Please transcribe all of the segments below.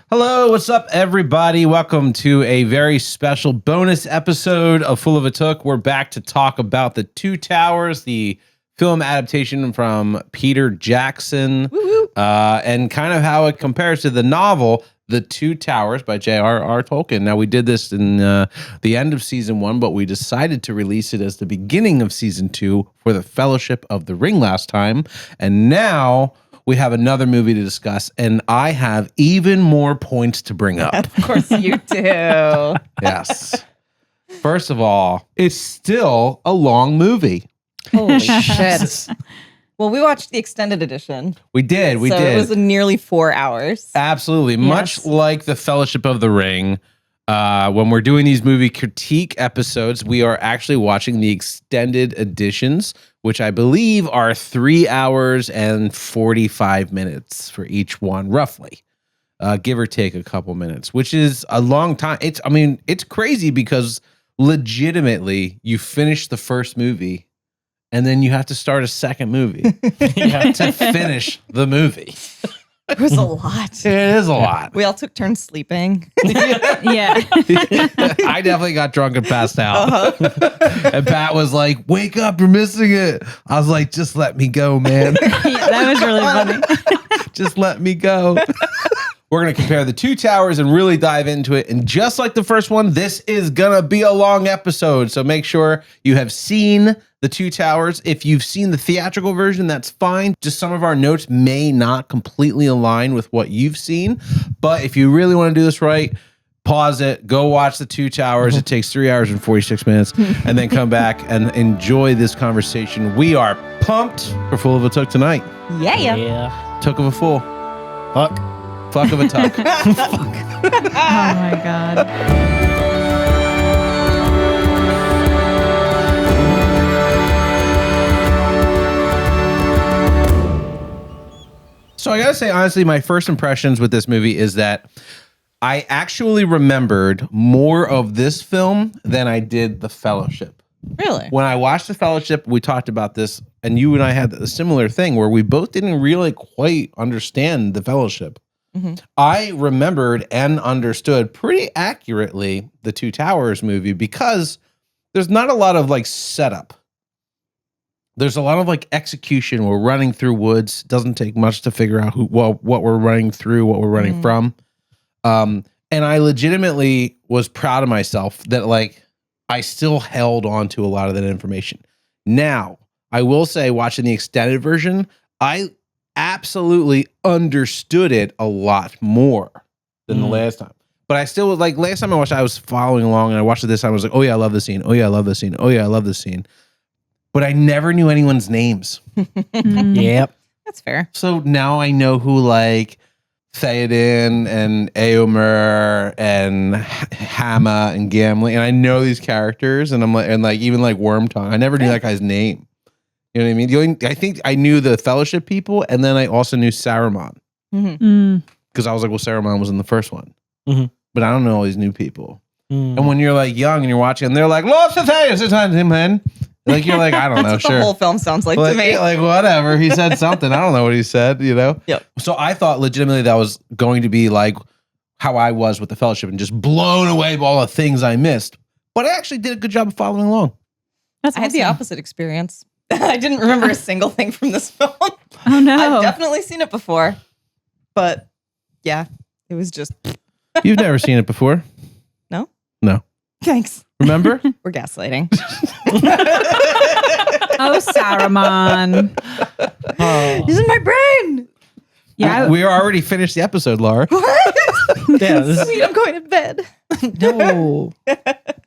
Hello, what's up, everybody? Welcome to a very special bonus episode of Full of a Took. We're back to talk about The Two Towers, the film adaptation from Peter Jackson, and kind of how it compares to the novel The Two Towers by J.R.R. Tolkien. Now, we did this in the end of season 1, but we decided to release it as the beginning of season 2 for the Fellowship of the Ring last time, and now we have another movie to discuss, and I have even more points to bring up. Of course you do. Yes. First of all, it's still a long movie. Holy shit. Well, we watched the extended edition. We did. So it was nearly 4 hours. Absolutely. Yes. Much like the Fellowship of the Ring, when we're doing these movie critique episodes, we are actually watching the extended editions, which I believe are 3 hours and 45 minutes for each one, roughly, give or take a couple minutes, which is a long time. It's crazy because legitimately you finish the first movie and then you have to start a second movie to finish the movie. It was a lot. It is a lot. We all took turns sleeping. Yeah. I definitely got drunk and passed out. And Pat was like, wake up, you're missing it. I was like, just let me go, man. That was really funny. Just let me go. We're going to compare The Two Towers and really dive into it. And just like the first one, this is going to be a long episode. So make sure you have seen The Two Towers. If you've seen the theatrical version, that's fine. Just some of our notes may not completely align with what you've seen. But if you really want to do this right, pause it, go watch The Two Towers. It takes 3 hours and 46 minutes. And then come back and enjoy this conversation. We are pumped for Full of a Took tonight. Yeah. Took of a Fool. Fuck of a Tuck. Oh my God. So I gotta say, honestly, my first impressions with this movie is that I actually remembered more of this film than I did The Fellowship. Really? When I watched The Fellowship, we talked about this, and you and I had a similar thing where we both didn't really quite understand The Fellowship. Mm-hmm. I remembered and understood pretty accurately the Two Towers movie because there's not a lot of like setup. There's a lot of like execution. We're running through woods. Doesn't take much to figure out what we're running through, what we're running from. And I legitimately was proud of myself that like I still held on to a lot of that information. Now, I will say, watching the extended version, I absolutely understood it a lot more than the last time. But I still was like, last time I watched it, I was following along, and I watched it this time. I was like, oh yeah, I love this scene. Oh yeah, I love this scene. Oh yeah, I love this scene. But I never knew anyone's names. Yep. That's fair. So now I know who like Théoden and Éomer and Hamma and Gimli, and I know these characters, and I'm like, and like even like Wormtongue. I never knew that guy's name. You know what I mean? I think I knew the Fellowship people, and then I also knew Saruman. Because I was like, well, Saruman was in the first one. But I don't know all these new people. And when you're like young and you're watching, and they're like, Lord of the man. Like, you're like, I don't know, That's what sure. the whole film sounds like to me. Like, whatever. He said something. I don't know what he said, you know? Yep. So I thought legitimately that was going to be like how I was with the Fellowship and just blown away by all the things I missed. But I actually did a good job of following along. That's I had the opposite experience. I didn't remember a single thing from this film. Oh no. I've definitely seen it before. But yeah, it was just... You've never seen it before? No? No. Thanks. Remember? We're gaslighting. Oh, Saruman. He's in my brain. Yeah. We already finished the episode, Laura. What? Yeah, this Sweet, I'm going to bed. no.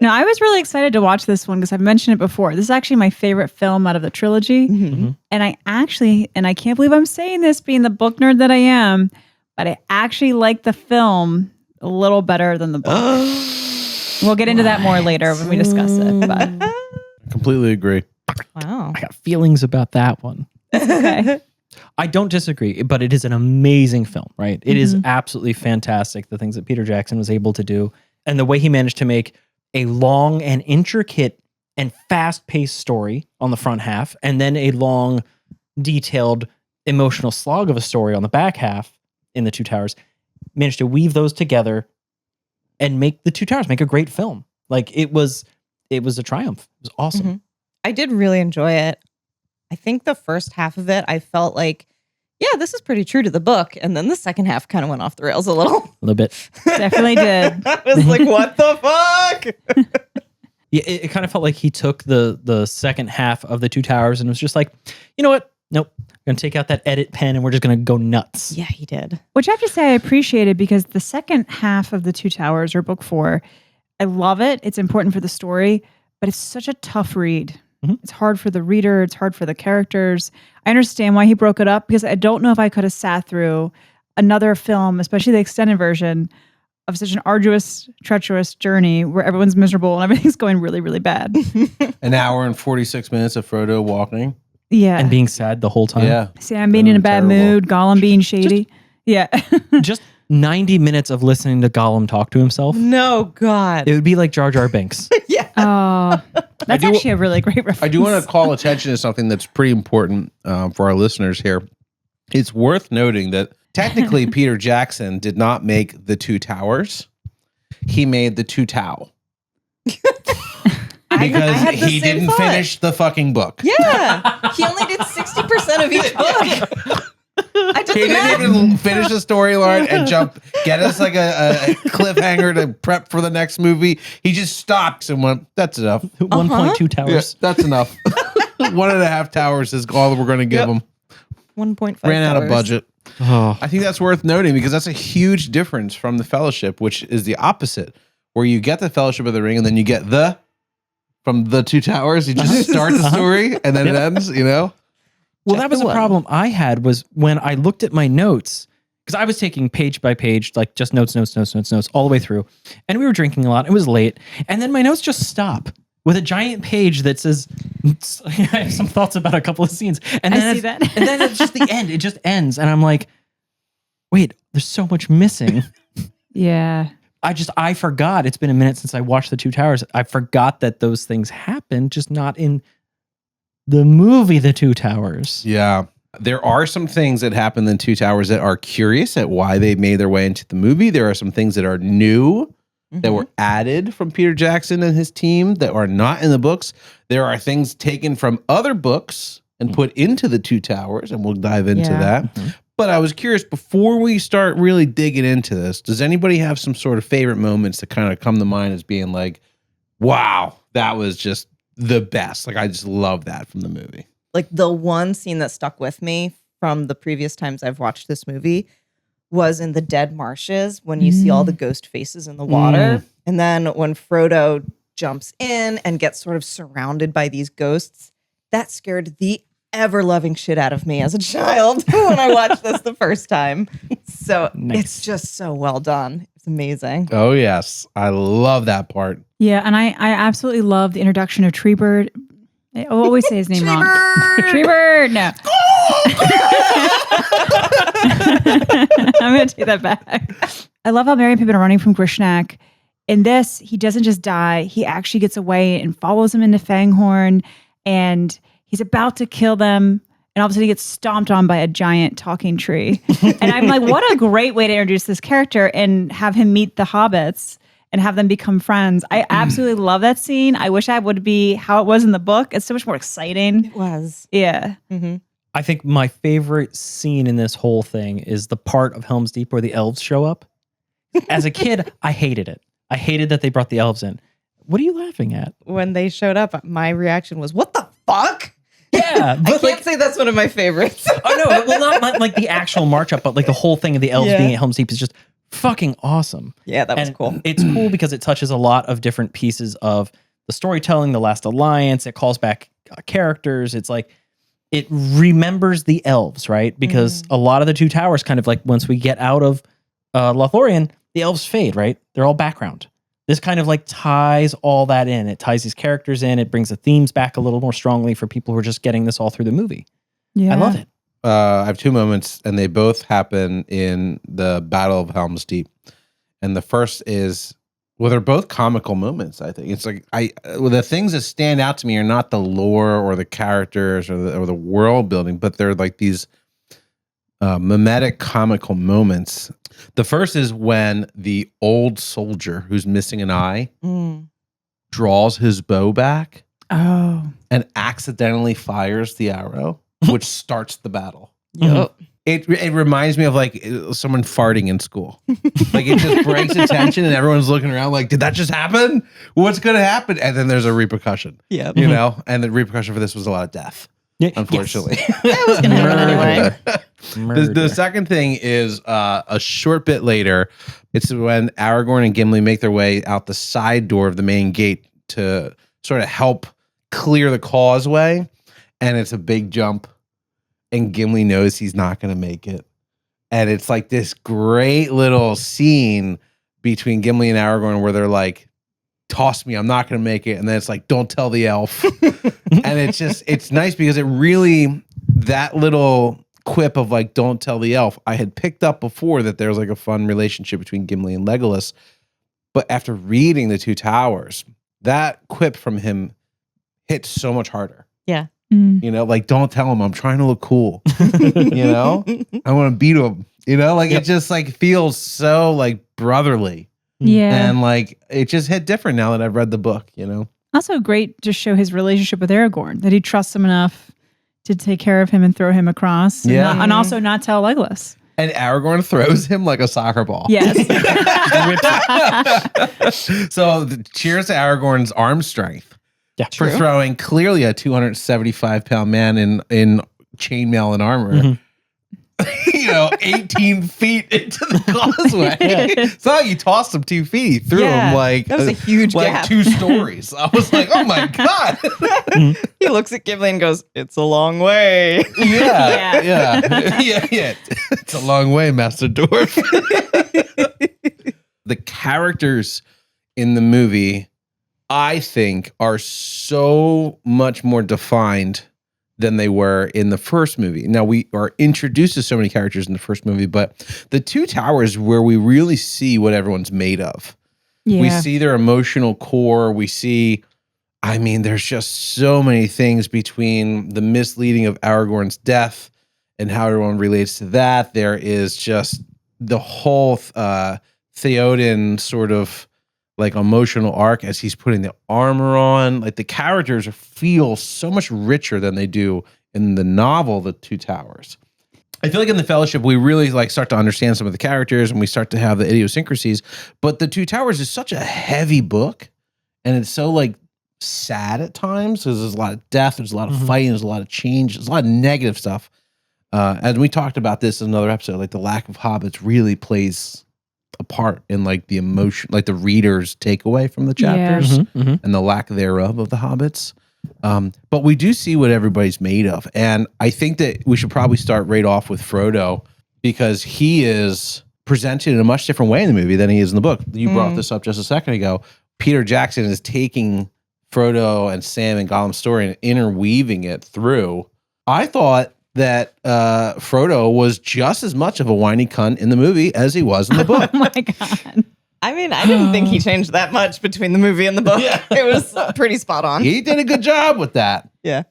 No, I was really excited to watch this one because I've mentioned it before. This is actually my favorite film out of the trilogy. And I can't believe I'm saying this being the book nerd that I am, but I actually like the film a little better than the book. We'll get into that more later when we discuss it. But Completely agree. Wow. I got feelings about that one. okay. I don't disagree, but it is an amazing film, right? It is absolutely fantastic, the things that Peter Jackson was able to do, and the way he managed to make a long and intricate and fast-paced story on the front half, and then a long, detailed, emotional slog of a story on the back half in The Two Towers, managed to weave those together and make the Two Towers, make a great film. Like it was a triumph. It was awesome. Mm-hmm. I did really enjoy it. I think the first half of it, I felt like, yeah, this is pretty true to the book. And then the second half kind of went off the rails a little. A little bit. Definitely did. I was like, what the fuck? Yeah, it kind of felt like he took the second half of the Two Towers and was just like, you know what? Nope. I'm going to take out that edit pen and we're just going to go nuts. Yeah, he did. Which I have to say I appreciated because the second half of the Two Towers, or book 4, I love it. It's important for the story, but it's such a tough read. Mm-hmm. It's hard for the reader. It's hard for the characters. I understand why he broke it up because I don't know if I could have sat through another film, especially the extended version, of such an arduous, treacherous journey where everyone's miserable and everything's going really, really bad. An hour and 46 minutes of Frodo walking. Yeah. And being sad the whole time. Yeah. Sam being in a bad mood, Gollum being shady. Just 90 minutes of listening to Gollum talk to himself. No, God. It would be like Jar Jar Binks. Yeah. Oh, that's actually a really great reference. I do want to call attention to something that's pretty important for our listeners here. It's worth noting that technically Peter Jackson did not make the Two Towers. He made the Two Tow. Because he didn't finish the fucking book. Yeah. He only did 60% of each book. He didn't even finish the storyline and get us like a cliffhanger to prep for the next movie. He just stopped and went, that's enough. 1.2 towers. Yeah, that's enough. 1.5 towers is all we're going to give him. 1.5 Ran out of budget. Oh. I think that's worth noting because that's a huge difference from the Fellowship, which is the opposite, where you get the Fellowship of the Ring and then you get from the Two Towers. You just start the story and then it ends, you know? Well, that was a problem I had was when I looked at my notes, because I was taking page by page, like just notes, all the way through. And we were drinking a lot. It was late. And then my notes just stop with a giant page that says, I have some thoughts about a couple of scenes. And then I see that. And then it's just the end. It just ends. And I'm like, wait, there's so much missing. Yeah. I forgot. It's been a minute since I watched the Two Towers. I forgot that those things happened, just not in the movie The Two Towers. Yeah. There are some things that happen in Two Towers that are curious at why they made their way into the movie. There are some things that are new that were added from Peter Jackson and his team that are not in the books. There are things taken from other books and put into the Two Towers, and we'll dive into that. But I was curious, before we start really digging into this, does anybody have some sort of favorite moments that kind of come to mind as being like, wow, that was just the best. Like, I just love that from the movie. Like the one scene that stuck with me from the previous times I've watched this movie was in the Dead Marshes when you see all the ghost faces in the water. And then when Frodo jumps in and gets sort of surrounded by these ghosts, that scared the ever-loving shit out of me as a child when I watched this the first time. So it's just so well done. It's amazing. Oh, yes. I love that part. Yeah, and I absolutely love the introduction of Treebeard. I always say his name wrong. Treebeard! No. I'm going to take that back. I love how Merry and Pippin are running from Grishnak. In this, he doesn't just die. He actually gets away and follows him into Fanghorn. And he's about to kill them. And all of a sudden he gets stomped on by a giant talking tree. And I'm like, what a great way to introduce this character and have him meet the hobbits and have them become friends. I absolutely love that scene. I wish I would be how it was in the book. It's so much more exciting. It was. Yeah. Mm-hmm. I think my favorite scene in this whole thing is the part of Helm's Deep where the elves show up. As a kid, I hated it. I hated that they brought the elves in. What are you laughing at? When they showed up, my reaction was, what the fuck? Yeah, I can't say that's one of my favorites. Oh no, well not like the actual march up, but like the whole thing of the elves being at Helm's Deep is just fucking awesome. Yeah, that was cool. It's cool because it touches a lot of different pieces of the storytelling, the Last Alliance. It calls back characters. It's like it remembers the elves, right? Because a lot of the Two Towers kind of like once we get out of Lothlorien, the elves fade, right? They're all background. This kind of like ties all that in. It ties these characters in. It brings the themes back a little more strongly for people who are just getting this all through the movie. Yeah. I love it. I have two moments, and they both happen in the Battle of Helm's Deep. And the first is, well, they're both comical moments, I think. It's like, the things that stand out to me are not the lore or the characters or the world building, but they're like these mimetic comical moments. The first is when the old soldier who's missing an eye draws his bow back and accidentally fires the arrow, which starts the battle. Yep. It reminds me of like someone farting in school. Like it just breaks attention and everyone's looking around like, did that just happen? What's going to happen? And then there's a repercussion. Yeah. You know, and the repercussion for this was a lot of death. Unfortunately. That was going to happen anyway. The second thing is a short bit later. It's when Aragorn and Gimli make their way out the side door of the main gate to sort of help clear the causeway. And it's a big jump. And Gimli knows he's not going to make it. And it's like this great little scene between Gimli and Aragorn where they're like, toss me, I'm not going to make it. And then it's like, don't tell the elf. And it's nice because it really, that little quip of like, don't tell the elf, I had picked up before that there was like a fun relationship between Gimli and Legolas. But after reading The Two Towers, that quip from him hits so much harder. Yeah. You know, like, don't tell him I'm trying to look cool. You know, I want to beat him. You know, like it just like feels so like brotherly. Yeah. And like it just hit different now that I've read the book, you know. Also great to show his relationship with Aragorn, that he trusts him enough to take care of him and throw him across. And also not tell Legolas. And Aragorn throws him like a soccer ball. Yes. So cheers to Aragorn's arm strength. Yeah, for throwing clearly a 275-pound man in chainmail and armor, 18 feet into the causeway. It's not like you tossed him 2 feet. He threw him like that was a huge gap. 2 stories. I was like, oh my God. He looks at Gimli and goes, it's a long way. Yeah. It's a long way, Master Dwarf. The characters in the movie, I think, are so much more defined than they were in the first movie. Now, we are introduced to so many characters in the first movie, but The Two Towers where we really see what everyone's made of. Yeah. We see their emotional core. We see, I mean, there's just so many things between the misleading of Aragorn's death and how everyone relates to that. There is just the whole Théoden sort of like emotional arc as he's putting the armor on. Like the characters feel so much richer than they do in the novel, The Two Towers. I feel like in the Fellowship, we really like start to understand some of the characters and we start to have the idiosyncrasies. But The Two Towers is such a heavy book and it's so like sad at times because there's a lot of death, there's a lot of fighting, there's a lot of change, there's a lot of negative stuff. As we talked about this in another episode, like the lack of hobbits really plays a part in like the emotion, like the reader's takeaway from the chapters and the lack thereof of the hobbits. But we do see what everybody's made of. And I think that we should probably start right off with Frodo because he is presented in a much different way in the movie than he is in the book. You brought this up just a second ago. Peter Jackson is taking Frodo and Sam and Gollum's story and interweaving it through. I thought that Frodo was just as much of a whiny cunt in the movie as he was in the book. Oh my God. I mean, I didn't think he changed that much between the movie and the book. Yeah. It was pretty spot on. He did a good job with that. Yeah.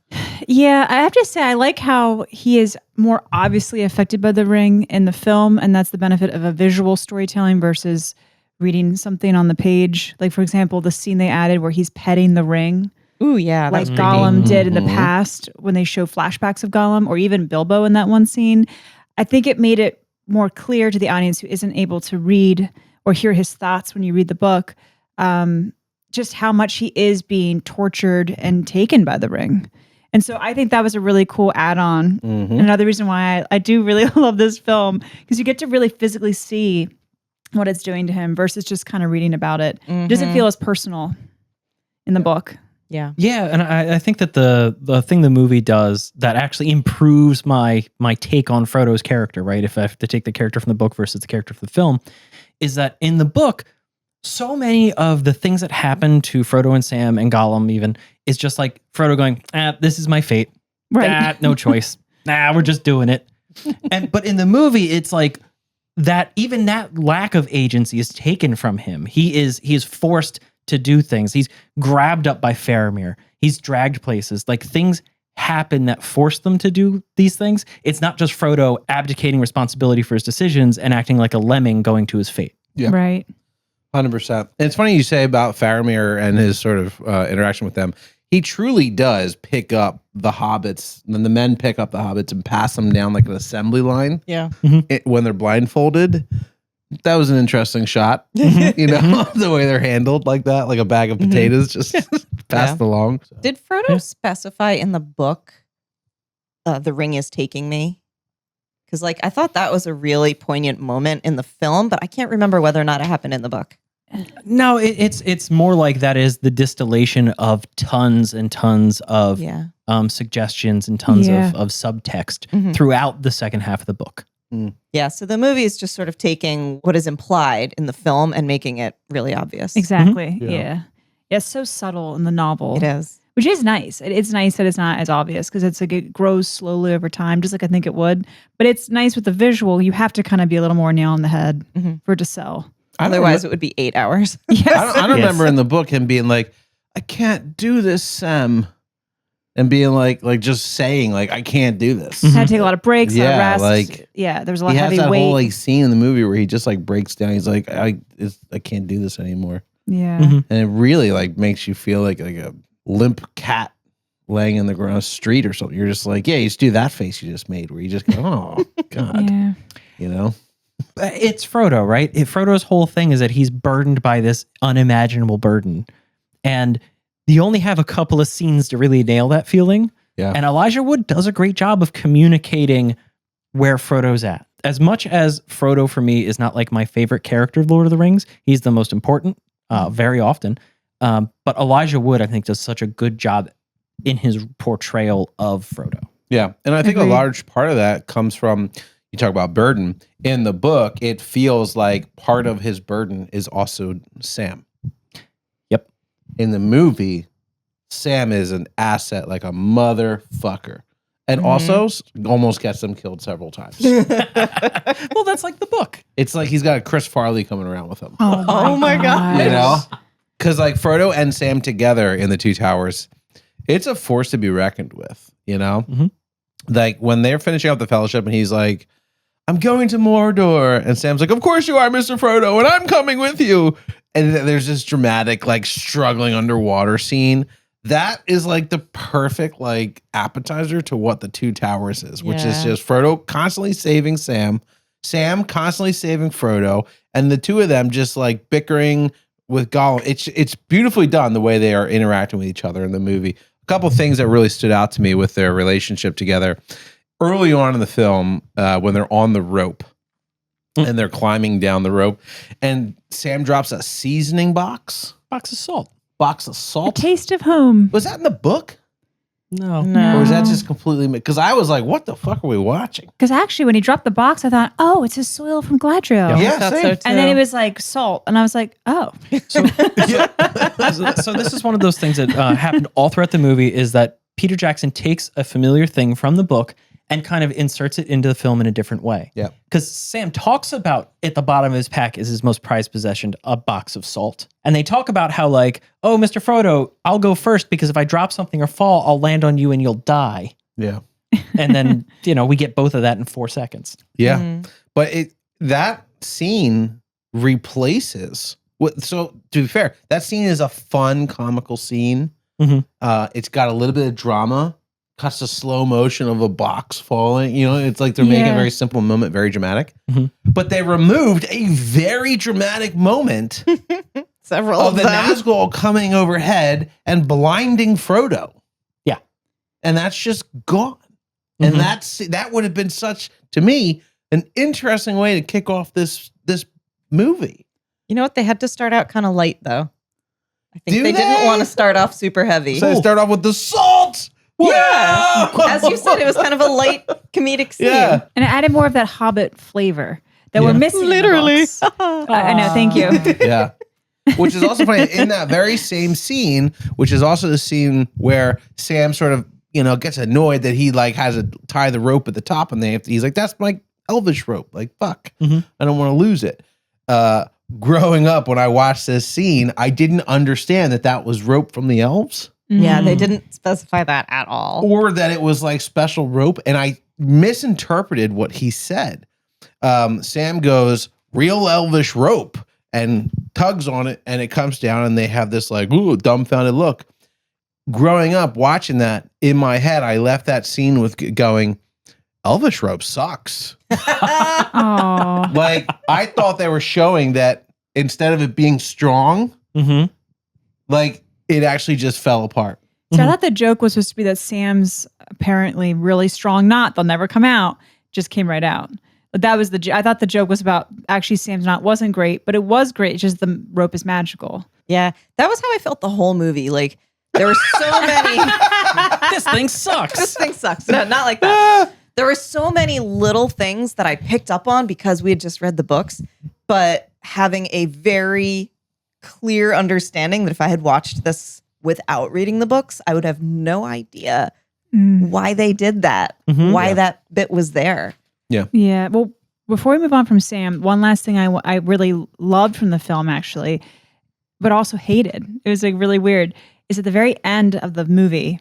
Yeah, I have to say, I like how he is more obviously affected by the ring in the film, and that's the benefit of a visual storytelling versus reading something on the page. Like, for example, the scene they added where he's petting the ring. Ooh, yeah. Like Gollum did in the past when they show flashbacks of Gollum, or even Bilbo in that one scene. I think it made it more clear to the audience who isn't able to read or hear his thoughts when you read the book, just how much he is being tortured and taken by the ring. And so I think that was a really cool add-on. And another reason why I do really love this film, because you get to really physically see what it's doing to him versus just kind of reading about it. It doesn't feel as personal in the book. Yeah. Yeah, and I think that the thing the movie does that actually improves my take on Frodo's character, right? If I have to take the character from the book versus the character from the film, is that in the book, so many of the things that happen to Frodo and Sam and Gollum even is just like Frodo going, this is my fate. Right. No choice. We're just doing it. But in the movie, it's like that even that lack of agency is taken from him. He is forced to do things. He's grabbed up by Faramir. He's dragged places. Like things happen that forced them to do these things. It's not just Frodo abdicating responsibility for his decisions and acting like a lemming going to his fate. Yeah. Right. 100%. And it's funny you say about Faramir and his sort of interaction with them. He truly does pick up the hobbits, and then the men pick up the hobbits and pass them down like an assembly line Yeah. when they're blindfolded. That was an interesting shot, you know, the way they're handled like that, like a bag of potatoes just passed along. So. Did Frodo specify in the book, the ring is taking me? Because like I thought that was a really poignant moment in the film, but I can't remember whether or not it happened in the book. No, it's more like that is the distillation of tons and tons of suggestions and tons of subtext throughout the second half of the book. Yeah, so the movie is just sort of taking what is implied in the film and making it really obvious. Exactly. Yeah. It's so subtle in the novel. It is. Which is nice. It's nice that it's not as obvious because it's like it grows slowly over time, just like I think it would. But it's nice with the visual. You have to kind of be a little more nail on the head for it to sell. Otherwise, it would be 8 hours. Yes. I don't remember in the book him being like, I can't do this, Sam. And being like just saying, like, I can't do this. Had to take a lot of breaks, a lot of rest. Like, there was a lot of he heavy has that weight. whole like scene in the movie where he just like breaks down. He's like, I can't do this anymore. Yeah. And it really like makes you feel like a limp cat laying in the ground street or something. You're just like, yeah, you just do that face you just made where you just go, oh God. Yeah. You know? It's Frodo, right? Frodo's whole thing is that he's burdened by this unimaginable burden. And you only have a couple of scenes to really nail that feeling. Yeah. And Elijah Wood does a great job of communicating where Frodo's at. As much as Frodo for me is not like my favorite character of Lord of the Rings, he's the most important very often. But Elijah Wood, I think, does such a good job in his portrayal of Frodo. Yeah. And I think a large part of that comes from, you talk about burden. In the book, it feels like part of his burden is also Sam. Yep. In the movie, Sam is an asset like a motherfucker. And also almost gets them killed several times. Well, that's like the book. It's like he's got a Chris Farley coming around with him. Oh my God. You know? Because like Frodo and Sam together in the Two Towers, it's a force to be reckoned with, you know? Like when they're finishing up the Fellowship and he's like, I'm going to Mordor. And Sam's like, of course you are, Mr. Frodo, and I'm coming with you. And there's this dramatic, like, struggling underwater scene. That is like the perfect, like, appetizer to what the Two Towers is, which is just Frodo constantly saving Sam, Sam constantly saving Frodo, and the two of them just like bickering with Gollum. It's beautifully done the way they are interacting with each other in the movie. A couple things that really stood out to me with their relationship together. Early on in the film, when they're on the rope and they're climbing down the rope, and Sam drops a seasoning box. Box of salt. Box of A salt. taste of home. Was that in the book? No. Or was that just completely... Because I was like, what the fuck are we watching? Because actually, when he dropped the box, I thought, oh, it's his soil from Galadriel. Yeah, That's same. so too. And then it was like salt. And I was like, oh. So this is one of those things that happened all throughout the movie is that Peter Jackson takes a familiar thing from the book and kind of inserts it into the film in a different way. Yeah. Because Sam talks about at the bottom of his pack is his most prized possession, a box of salt. And they talk about how like, oh, Mr. Frodo, I'll go first because if I drop something or fall, I'll land on you and you'll die. Yeah. And then, we get both of that in 4 seconds. Yeah. But that scene replaces... So, to be fair, that scene is a fun, comical scene. It's got a little bit of drama. Cuts to slow motion of a box falling. It's like they're making a very simple moment very dramatic. But they removed a very dramatic moment Several of the them. Nazgul coming overhead and blinding Frodo. Yeah. And that's just gone. And that would have been such, to me, an interesting way to kick off this movie. You know what? They had to start out kind of light, though. I think Do they they? didn't want to start off super heavy. So they start off with the salt. Yeah. As you said, it was kind of a light comedic scene. Yeah. And it added more of that Hobbit flavor that we're missing. Literally. I know. Thank you. Yeah. Which is also funny. In that very same scene, which is also the scene where Sam sort of, gets annoyed that he like has to tie the rope at the top and he's like, that's my elvish rope. Like, fuck. I don't want to lose it. Growing up, when I watched this scene, I didn't understand that was rope from the elves. Yeah, they didn't specify that at all. Or that it was like special rope, and I misinterpreted what he said. Sam goes, real elvish rope, and tugs on it, and it comes down, and they have this like, ooh, dumbfounded look. Growing up, watching that, in my head, I left that scene with going, elvish rope sucks. Oh. Like, I thought they were showing that instead of it being strong, like, it actually just fell apart. So I thought the joke was supposed to be that Sam's apparently really strong knot, they'll never come out, just came right out. But that was I thought the joke was about actually Sam's knot wasn't great, but it was great. It's just the rope is magical. Yeah, that was how I felt the whole movie. Like, there were so many. This thing sucks. This thing sucks. No, not like that. There were so many little things that I picked up on because we had just read the books, but having a very clear understanding that if I had watched this without reading the books, I would have no idea why they did that, why that bit was there. Yeah. Well, before we move on from Sam, one last thing I really loved from the film, actually, but also hated. It was like really weird. Is at the very end of the movie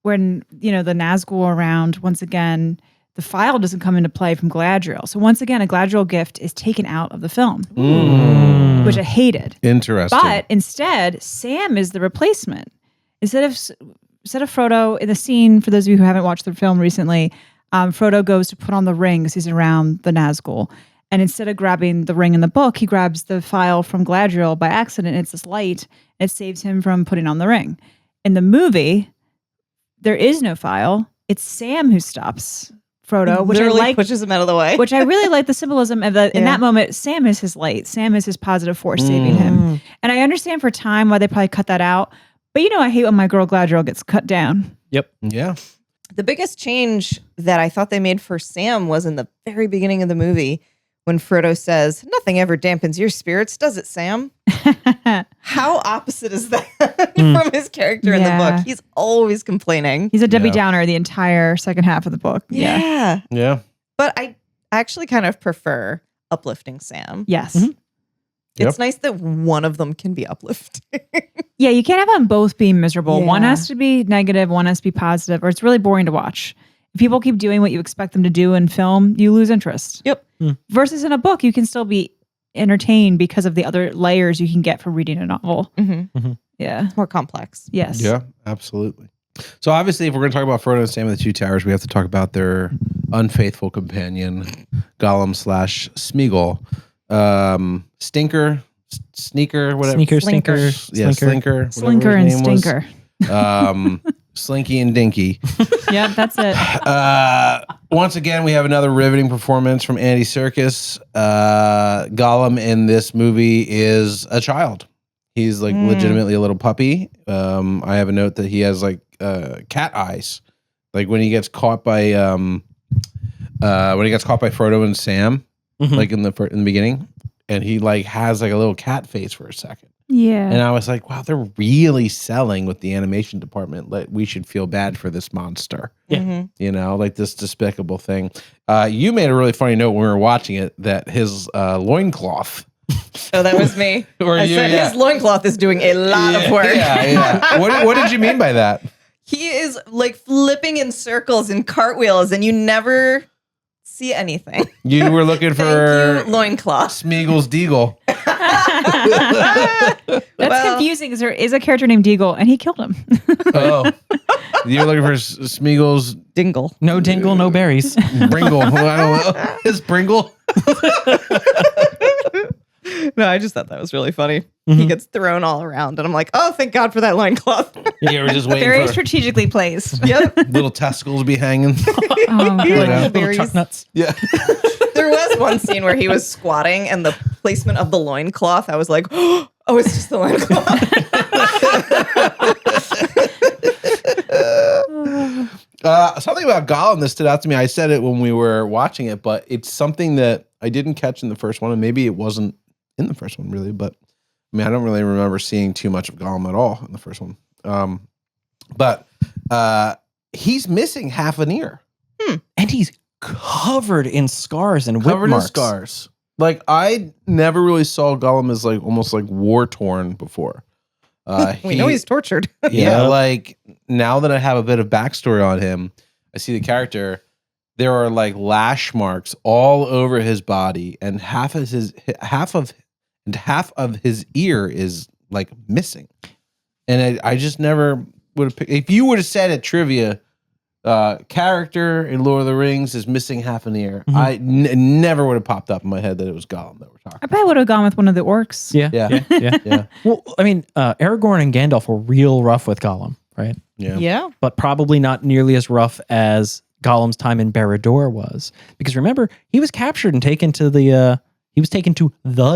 when, the Nazgul are around, once again, the file doesn't come into play from Galadriel. So once again, a Galadriel gift is taken out of the film, which I hated. Interesting. But instead, Sam is the replacement. Instead of Frodo in the scene, for those of you who haven't watched the film recently, Frodo goes to put on the ring because he's around the Nazgul. And instead of grabbing the ring in the book, he grabs the file from Galadriel by accident. It's this light. And it saves him from putting on the ring. In the movie, there is no file. It's Sam who stops Frodo, which Literally I like, pushes him out of the way. which I really like the symbolism of that. In that moment, Sam is his light. Sam is his positive force saving him. And I understand for time why they probably cut that out. But I hate when my girl Galadriel gets cut down. Yep. Yeah. The biggest change that I thought they made for Sam was in the very beginning of the movie when Frodo says, "Nothing ever dampens your spirits, does it, Sam?" How opposite is that from his character in the book? He's always complaining. He's a Debbie Downer the entire second half of the book. Yeah. Yeah. But I actually kind of prefer uplifting Sam. Yes. It's nice that one of them can be uplifting. Yeah, you can't have them both being miserable. Yeah. One has to be negative, one has to be positive, or it's really boring to watch. If people keep doing what you expect them to do in film, you lose interest. Yep. Versus in a book, you can still be entertained because of the other layers you can get from reading a novel. Yeah. It's more complex. Yes. Yeah, absolutely. So obviously, if we're going to talk about Frodo and Sam of the Two Towers, we have to talk about their unfaithful companion, Gollum / Smeagol. Sneaker, whatever. Stinker. Yeah, Slinker. Slinker and Stinker. Slinky and Dinky. Yep, that's it. Once again, we have another riveting performance from Andy Serkis. Gollum in this movie is a child. He's like legitimately a little puppy. I have a note that he has like cat eyes. Like when he gets caught by Frodo and Sam, like in the beginning, and he like has like a little cat face for a second. Yeah. And I was like, wow, they're really selling with the animation department. Like, we should feel bad for this monster. Yeah. Like this despicable thing. You made a really funny note when we were watching it that his loincloth. Oh, that was me. I said his loincloth is doing a lot of work. Yeah. What did you mean by that? He is like flipping in circles and cartwheels, and you never see anything. You were looking for loincloth. Smeagol's Deagle. That's confusing because there is a character named Deagle and he killed him. Oh. You were looking for Smeagol's Dingle. No dingle, no berries. Bringle. Well, I don't know. His Bringle. No, I just thought that was really funny. He gets thrown all around, and I'm like, oh, thank God for that loincloth. You were just waiting Very for strategically placed. Yep. little testicles be hanging. Oh, You know? God. Little truck nuts. Yeah. There was one scene where he was squatting, and the placement of the loincloth, I was like, oh, it's just the loincloth. Something about Gollum that stood out to me. I said it when we were watching it, but it's something that I didn't catch in the first one, and maybe it wasn't in the first one really, but I mean, I don't really remember seeing too much of Gollum at all in the first one. But he's missing half an ear. And he's covered in scars and whip Covered in marks. scars. Like, I never really saw Gollum as like almost like war torn before. We know he's tortured. Yeah, Yeah. like now that I have a bit of backstory on him, I see the character. There are like lash marks all over his body, and half of his ear is like missing. And I just never would have. If you would have said at trivia, character in Lord of the Rings is missing half an ear, Mhm. I never would have popped up in my head that it was Gollum that we're talking. I probably would have gone with one of the orcs. Yeah. Yeah. Yeah. Yeah, Well, I mean, Aragorn and Gandalf were real rough with Gollum, right? yeah, Yeah. But probably not nearly as rough as Gollum's time in Barad-dûr was. Because remember, he was captured and taken to the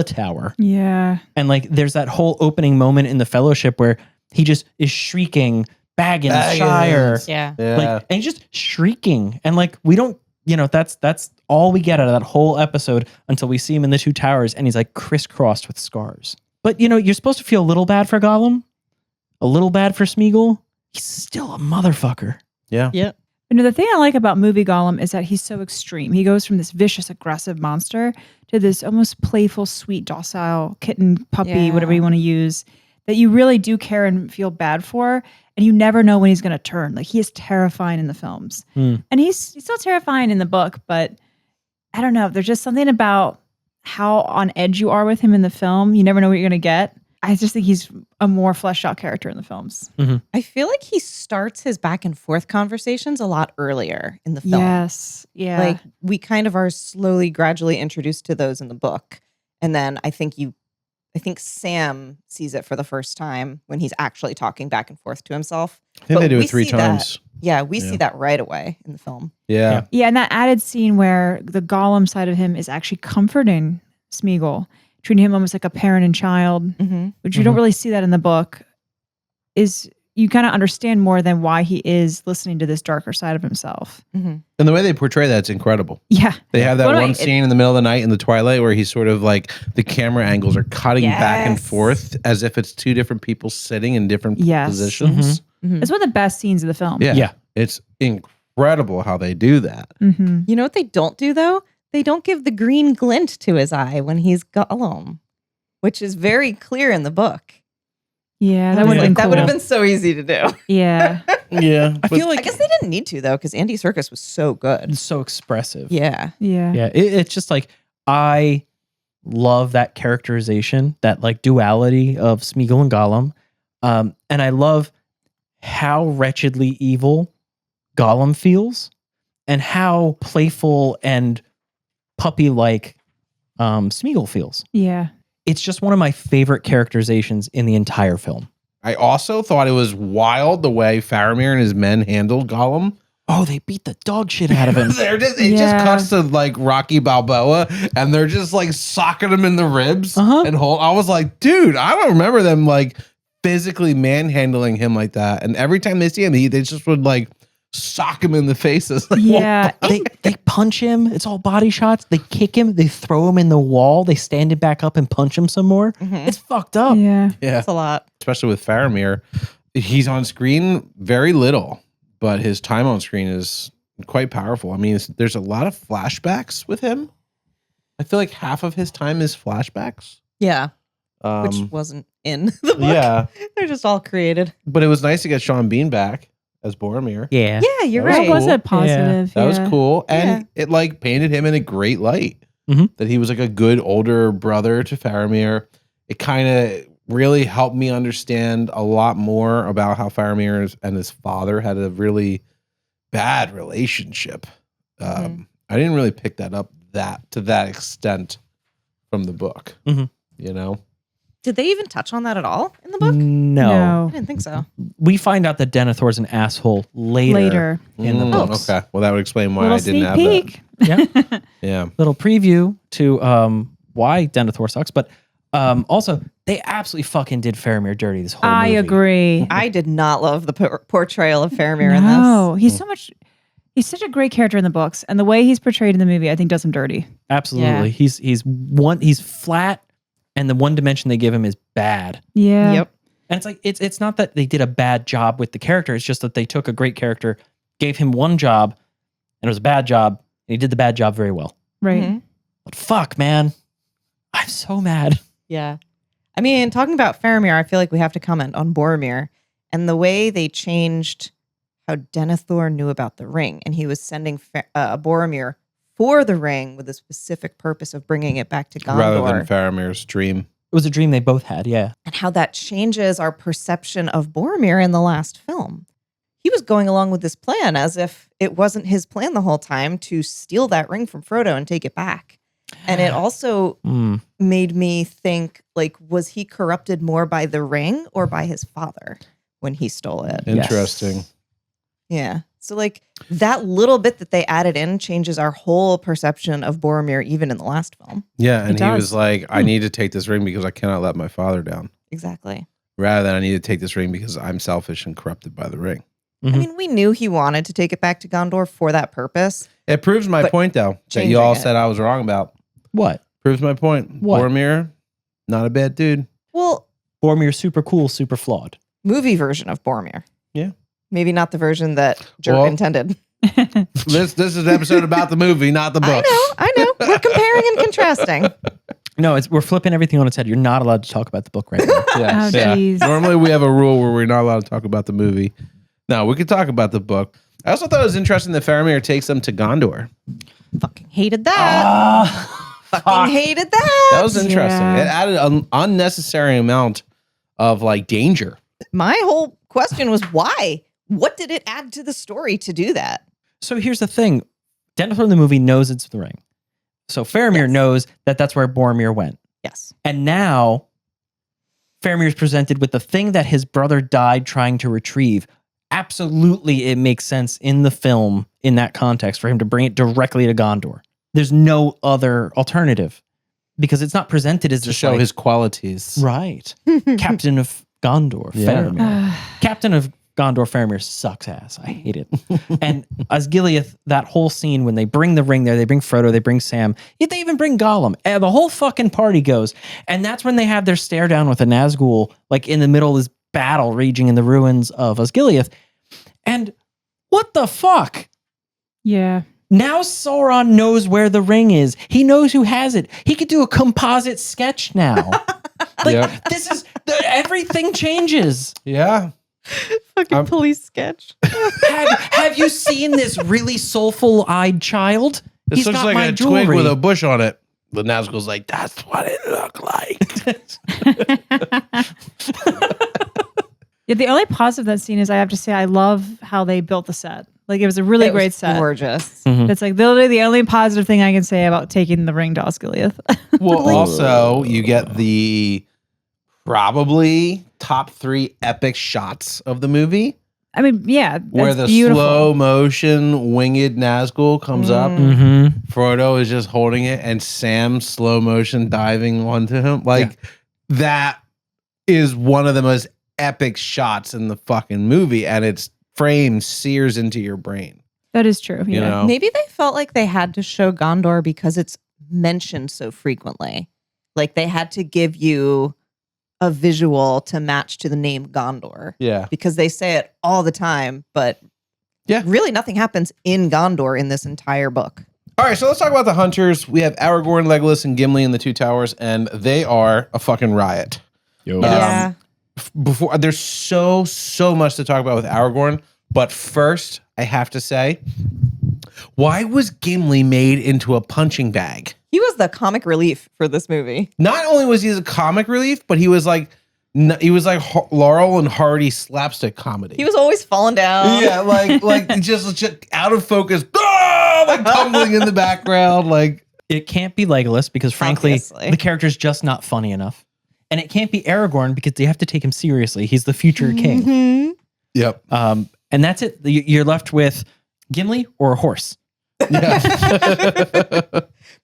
tower. Yeah. And like there's that whole opening moment in the Fellowship where he just is shrieking, Baggins, Shire. Yeah. yeah. Like, and he's just shrieking. And like we don't, that's all we get out of that whole episode until we see him in the two towers and he's like crisscrossed with scars. But you're supposed to feel a little bad for Gollum, a little bad for Smeagol. He's still a motherfucker. Yeah. The thing I like about movie Gollum is that he's so extreme. He goes from this vicious, aggressive monster to this almost playful, sweet, docile kitten, puppy, Yeah. whatever you want to use, that you really do care and feel bad for. And you never know when he's going to turn. Like, he is terrifying in the films. Mm. And he's still terrifying in the book, but I don't know. There's just something about how on edge you are with him in the film. You never know what you're going to get. I just think he's a more fleshed out character in the films. I feel like he starts his back and forth conversations a lot earlier in the film. Yes. Yeah. Like, we kind of are slowly, gradually introduced to those in the book. And then I think Sam sees it for the first time when he's actually talking back and forth to himself. I think they But do we it 3 see that. times. Yeah, we Yeah. see that right away in the film. Yeah. Yeah, and that added scene where the Gollum side of him is actually comforting Smeagol, treating him almost like a parent and child, Mm-hmm. which you don't really see that in the book, is you kind of understand more than why he is listening to this darker side of himself. Mm-hmm. And the way they portray that's incredible. Yeah. They have that What do one I- scene in the middle of the night in the twilight where he's sort of like the camera angles are cutting back and Yes. forth as if it's two different people sitting in different Yes. positions. Mm-hmm. It's one of the best scenes of the film. Yeah. Yeah. It's incredible how they do that. Mm-hmm. You know what they don't do, though? They don't give the green glint to his eye when he's Gollum, which is very clear in the book. Yeah, that Yeah. would have been That cool. would have been so easy to do. Yeah. Yeah. I feel like I guess they didn't need to, though, because Andy Serkis was so good. it's so expressive. Yeah. Yeah. Yeah, it's just like I love that characterization, that like duality of Smeagol and Gollum, and I love how wretchedly evil Gollum feels, and how playful and puppy-like Smeagol feels. Yeah. It's just one of my favorite characterizations in the entire film. I also thought it was wild the way Faramir and his men handled Gollum. Oh, they beat the dog shit out of him. It Yeah. just cuts to like Rocky Balboa and they're just like socking him in the ribs Uh-huh. and hold. I was like, dude, I don't remember them like physically manhandling him like that. And every time they see him, they just would like sock him in the faces. Like, Yeah. They punch him. It's all body shots. They kick him. They throw him in the wall. They stand him back up and punch him some more. Mhm. It's fucked up. Yeah. yeah. That's a lot. Especially with Faramir, he's on screen very little, but his time on screen is quite powerful. I mean, there's a lot of flashbacks with him. I feel like half of his time is flashbacks. Yeah. Which wasn't in the book. Yeah, They're just all created. but it was nice to get Sean Bean back as Boromir. Yeah. Yeah, you're That was right. That was cool. a positive. That was yeah. cool, and it like painted him in a great light. Mhm. That he was like a good older brother to Faramir. It kind of really helped me understand a lot more about how Faramir and his father had a really bad relationship. I didn't really pick that up to that extent from the book. Mhm. You know, Did they even touch on that at all in the book? No. I didn't think so. We find out that Denethor's an asshole later. In the books. Okay, well that would explain why Little I didn't sneak have peek. Yeah. that. Yeah, Little preview to why Denethor sucks. But also, they absolutely fucking did Faramir dirty this whole I movie. agree. I did not love the portrayal of Faramir in No, this. he's such a great character in the books, and the way he's portrayed in the movie, I think, does him dirty. Absolutely. He's flat, and the one dimension they give him is bad. Yeah. Yep. And it's like it's not that they did a bad job with the character. It's just that they took a great character, gave him one job, and it was a bad job, and he did the bad job very well. Right. Mhm. But fuck, man, I'm so mad. Yeah. I mean, talking about Faramir, I feel like we have to comment on Boromir and the way they changed how Denethor knew about the ring. And he was sending Boromir for the ring with a specific purpose of bringing it back to Gondor. Rather than Faramir's dream. It was a dream they both had, yeah. And how that changes our perception of Boromir in the last film. He was going along with this plan as if it wasn't his plan the whole time to steal that ring from Frodo and take it back. And it also made me think, like, was he corrupted more by the ring or by his father when he stole it? Interesting. Yes. Yeah. So, like, that little bit that they added in changes our whole perception of Boromir, even in the last film. Yeah, and It he does. was like, I need to take this ring because I cannot let my father down. Exactly. Rather than I need to take this ring because I'm selfish and corrupted by the ring. I mean, we knew he wanted to take it back to Gondor for that purpose. It proves my But point, though, that changing you all it. said I was wrong about. What? Proves my point. What? Boromir, not a bad dude. Well, Boromir's super cool, super flawed. movie version of Boromir. Yeah. Maybe not the version that Jerk Well, intended. This is an episode about the movie, not the book. I know. We're comparing and contrasting. No, we're flipping everything on its head. You're not allowed to talk about the book right now. Yes, Oh, jeez. Normally we have a rule where we're not allowed to talk about the movie. No, we could talk about the book. I also thought it was interesting that Faramir takes them to Gondor. Fucking hated that. Fucking hated that. That was interesting. Yeah. It added an unnecessary amount of like danger. My whole question was why? What did it add to the story to do that? So here's the thing. Denethor in the movie knows it's the ring. So Faramir knows that that's where Boromir went. Yes. And now Faramir is presented with the thing that his brother died trying to retrieve. Absolutely, it makes sense in the film in that context for him to bring it directly to Gondor. There's no other alternative because it's not presented as To this show like, his qualities. right. Captain of Gondor, Yeah. Faramir. Captain of Gondor, Faramir sucks ass. I hate it. And Osgiliath, that whole scene when they bring the ring there, they bring Frodo, they bring Sam, they even bring Gollum. And the whole fucking party goes. And that's when they have their stare down with a Nazgul, like in the middle of this battle raging in the ruins of Osgiliath. And what the fuck? Yeah. Now Sauron knows where the ring is. He knows who has it. He could do a composite sketch now. Yep. This is everything changes. Yeah. Fucking police sketch. Have you seen this really soulful-eyed child? This He's looks got like my a jewelry. twig with a bush on it. The Nazgul's like, that's what it looked like. Yeah, the only positive of that scene is I have to say I love how they built the set. Like it was a really It great was set. gorgeous. It's like literally the only positive thing I can say about taking the ring to Osgiliath. Well, also, you get the probably top 3 epic shots of the movie I mean, yeah, where that's the beautiful. slow motion winged Nazgul comes up. Mm-hmm. Frodo is just holding it and Sam slow motion diving onto him. Like that is one of the most epic shots in the fucking movie, and its frame sears into your brain. That is true. You Yeah. know? Maybe they felt like they had to show Gondor because it's mentioned so frequently. Like they had to give you a visual to match to the name Gondor Yeah. because they say it all the time, but Yeah. really nothing happens in Gondor in this entire book. All right, so let's talk about the hunters. We have Aragorn, Legolas, and Gimli in the Two Towers, and they are a fucking riot. Yeah. Before there's so much to talk about with Aragorn, but first I have to say, why was Gimli made into a punching bag? He was the comic relief for this movie. Not only was he a comic relief, but he was like Laurel and Hardy slapstick comedy. He was always falling down. yeah, like just out of focus, like tumbling in the background, like. It can't be Legolas because, frankly, Obviously. the character's just not funny enough. And it can't be Aragorn because they have to take him seriously. He's the future king. Mhm. Yep. And that's it. You're left with Gimli or a horse. Yeah.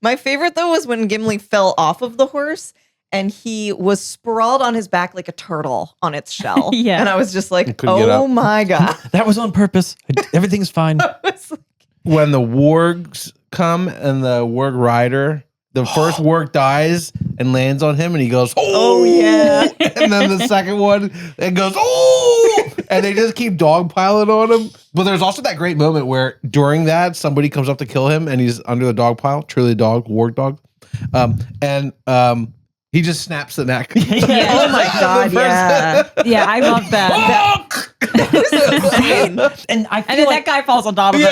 My favorite though was when Gimli fell off of the horse and he was sprawled on his back like a turtle on its shell. Yeah. And I was just like, couldn't get oh up. my God. That was on purpose. Everything's fine. I was like, When the wargs come and the warg rider, the first warg dies and lands on him and he goes, oh yeah. and then the second one, it goes, oh, and they just keep dogpiling on him. But there's also that great moment where during that, somebody comes up to kill him and he's under the dog pile, truly dog, warg dog. He just snaps the neck. Oh my God, yeah. Yeah, I love that. And I feel And then like that guy falls on top of it.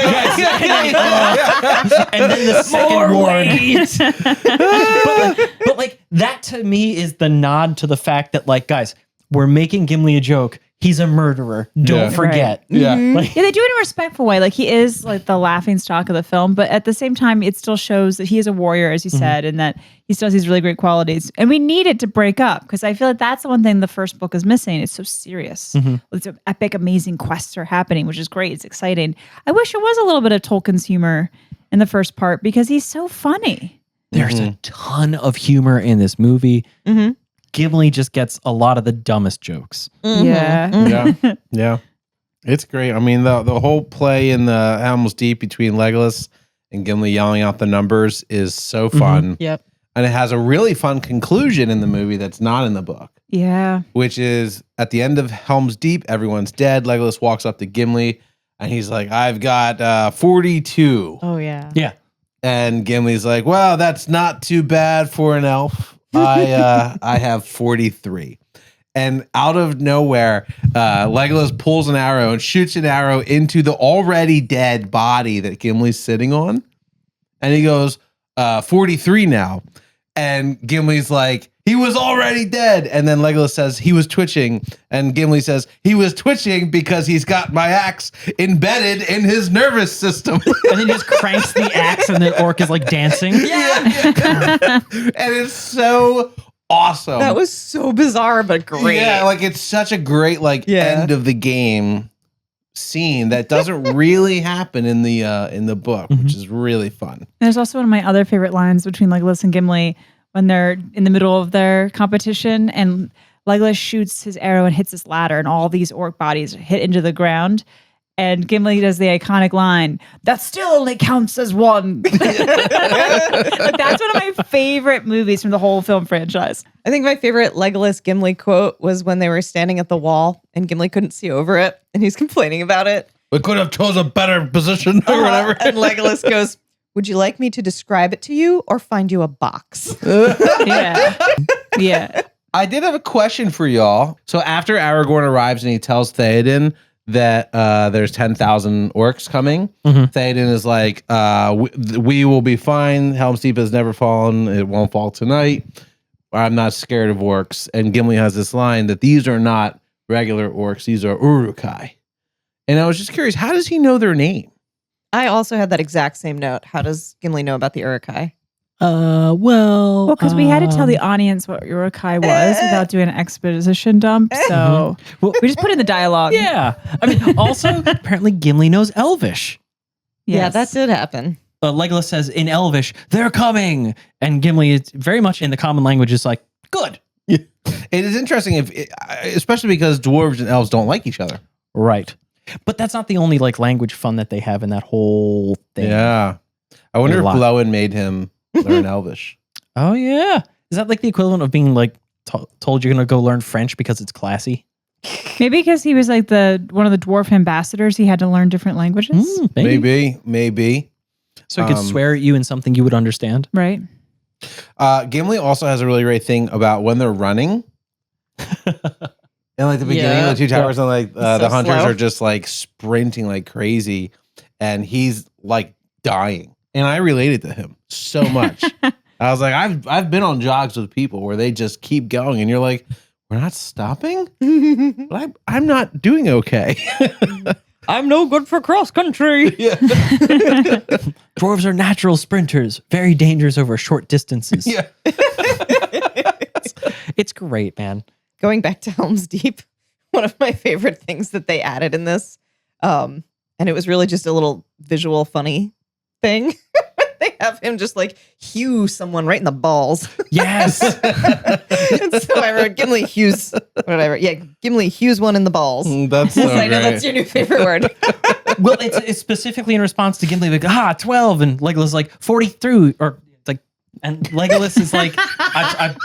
and then the second ward. but like that to me is the nod to the fact that like, guys, we're making Gimli a joke. He's a murderer. Don't forget. Yeah. Like, Yeah, they do it in a respectful way. Like he is like the laughing stock of the film, but at the same time, it still shows that he is a warrior, as you said, and that he still has these really great qualities. And we need it to break up because I feel like that's the one thing the first book is missing. It's so serious. It's epic, amazing quests are happening, which is great. It's exciting. I wish there was a little bit of Tolkien's humor in the first part because he's so funny. there's a ton of humor in this movie. Gimli just gets a lot of the dumbest jokes. Yeah. Yeah. It's great. I mean, the whole play in the Helm's Deep between Legolas and Gimli yelling out the numbers is so fun. Yep. And it has a really fun conclusion in the movie that's not in the book, Yeah. which is at the end of Helm's Deep, everyone's dead. Legolas walks up to Gimli and he's like, I've got 42. Oh yeah. Yeah. And Gimli's like, well, that's not too bad for an elf. I have 43. And out of nowhere, Legolas pulls an arrow and shoots an arrow into the already dead body that Gimli's sitting on. And he goes, 43 now. And Gimli's like, he was already dead. And then Legolas says he was twitching. And Gimli says he was twitching because he's got my axe embedded in his nervous system. And then he just cranks the axe and the orc is like dancing. And it's so awesome. That was so bizarre, but great. Yeah, like it's such a great end of the game scene that doesn't really happen in the book, which is really fun. And there's also one of my other favorite lines between Legolas and Gimli when they're in the middle of their competition and Legolas shoots his arrow and hits this ladder and all these orc bodies hit into the ground. And Gimli does the iconic line, that still only counts as one. Like, that's one of my favorite movies from the whole film franchise. I think my favorite Legolas Gimli quote was when they were standing at the wall and Gimli couldn't see over it and he's complaining about it. We could have chose a better position or whatever. And Legolas goes, would you like me to describe it to you or find you a box? Yeah. Yeah. I did have a question for y'all. So after Aragorn arrives and he tells Théoden that there's 10,000 orcs coming, Théoden is like, we will be fine. Helm's Deep has never fallen. It won't fall tonight. I'm not scared of orcs. And Gimli has this line that these are not regular orcs. These are Uruk-hai. And I was just curious, how does he know their name? I also had that exact same note. How does Gimli know about the Uruk-hai? Well, Because we had to tell the audience what Uruk-hai was without doing an exposition dump. So Well, we just put in the dialogue. yeah. I mean, also, apparently Gimli knows Elvish. Yeah, Yes. that did happen. Legolas says in Elvish, they're coming. And Gimli is very much in the common language is like, good. It is interesting, especially because dwarves and elves don't like each other. Right. But that's not the only like language fun that they have in that whole thing. Yeah. I wonder if A lot. Blowen made him learn Elvish. Oh, yeah. Is that like the equivalent of being like told you're going to go learn French because it's classy? Maybe because he was like one of the dwarf ambassadors, he had to learn different languages. Maybe. So he could swear at you in something you would understand. Right. Gimli also has a really great thing about when they're running. And like the beginning of the Two Towers, and like the hunters slow. are just like sprinting like crazy, and he's like dying. And I related to him so much. I was like, I've been on jogs with people where they just keep going, and you're like, we're not stopping, but I'm not doing okay. I'm no good for cross country. Yeah. Dwarves are natural sprinters, very dangerous over short distances. Yeah. It's great, man. Going back to Helm's Deep, one of my favorite things that they added in this, and it was really just a little visual funny thing. They have him just like hew someone right in the balls. Yes. And so I wrote Gimli hews whatever. Yeah, Gimli hews one in the balls. That's so I know great. that's your new favorite word. Well, it's specifically in response to Gimli, like, 12, and Legolas is like 43, or it's like, and Legolas is like, I'm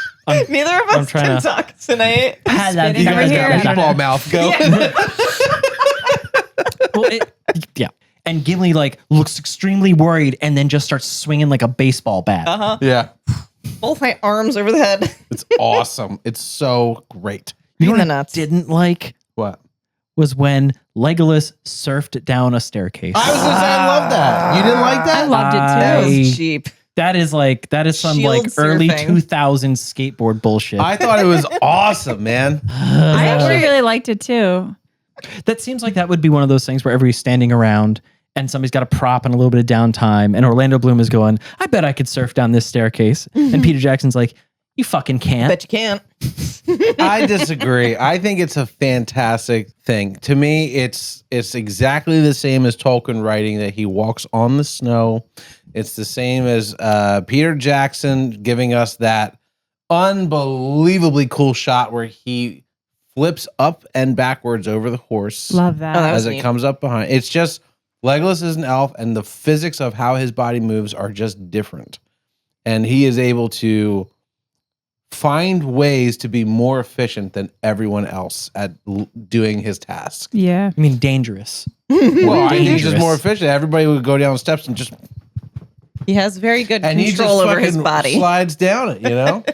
Neither of us trying can to- talk tonight. Spinning You over guys here. got meatball mouth. Go. yeah. And Gimli like looks extremely worried, and then just starts swinging like a baseball bat. Uh-huh. Yeah. Both my arms over the head. It's awesome. It's so great. You know In what the I nuts. didn't like What? was when Legolas surfed down a staircase. I was gonna say I love that. You didn't like that? I loved it too. That I- was cheap. That is some Shield like early surfing. 2000s skateboard bullshit. I thought it was awesome, man. I actually really liked it too. That seems like that would be one of those things where everybody's standing around and somebody's got a prop and a little bit of downtime, and Orlando Bloom is going, I bet I could surf down this staircase. And Peter Jackson's like, you fucking can't. Bet you can't. I disagree. I think it's a fantastic thing. To me, it's exactly the same as Tolkien writing that he walks on the snow. It's the same as Peter Jackson giving us that unbelievably cool shot where he flips up and backwards over the horse Love that. Oh, that was as it neat. comes up behind. It's just Legolas is an elf, and the physics of how his body moves are just different. And he is able to find ways to be more efficient than everyone else at doing his task. Yeah. I mean, dangerous. Well, I think he's just dangerous. more efficient. Everybody would go down steps and just He has very good and he just control over his fucking body. slides down it, you know?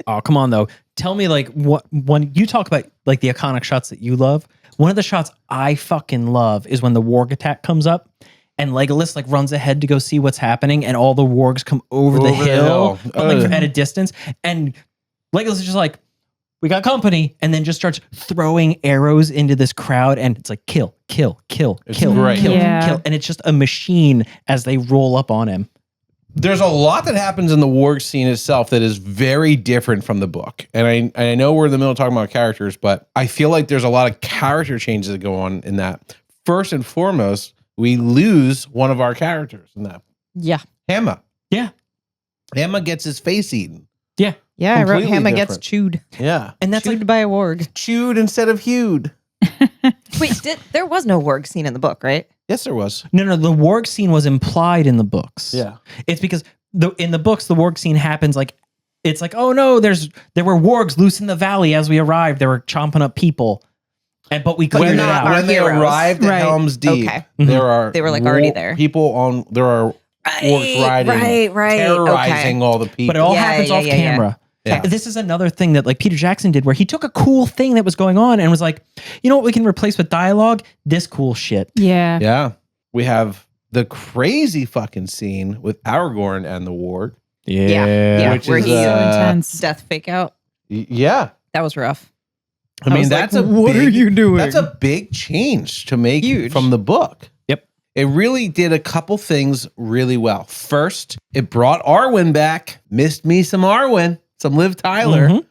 Oh, come on though. Tell me like what when you talk about like the iconic shots that you love, one of the shots I fucking love is when the warg attack comes up and Legolas like runs ahead to go see what's happening and all the wargs come over the hill, but, like at a distance, and Legolas is just like, we got company, and then just starts throwing arrows into this crowd, and it's like kill, kill, kill, It's kill, great. kill, Yeah. kill, and it's just a machine as they roll up on him. There's a lot that happens in the warg scene itself that is very different from the book. And I know we're in the middle of talking about characters, but I feel like there's a lot of character changes that go on in that. First and foremost, we lose one of our characters in that. Yeah. Hamma. Yeah, Hamma gets his face eaten. yeah, Yeah, I wrote Completely Hamma gets different. chewed. Yeah. and that's Chewed like by a warg. Chewed instead of hewed. Wait, there was no warg scene in the book, right? Yes, there was. no. The warg scene was implied in the books. Yeah. It's because in the books, the warg scene happens like, it's like, oh no, there were wargs loose in the valley as we arrived. They were chomping up people. But we cleared it not out. our When they heroes. arrived at Right. Helm's Deep, Okay. there are They were, like, already there. People on there are orcs riding, right. terrorizing all the people. But it all Yeah, happens yeah, off yeah, camera. yeah. This is another thing that like Peter Jackson did where he took a cool thing that was going on and was like, you know what we can replace with dialogue? This cool shit. Yeah. Yeah. We have the crazy fucking scene with Aragorn and the warg. Yeah. Which Where is he So intense. death fake out. Yeah. That was rough. I mean, was like, that's a what big, are you doing? That's a big change to make Huge. from the book. Yep. It really did a couple things really well. First, it brought Arwen back. Missed me some Arwen, some Liv Tyler.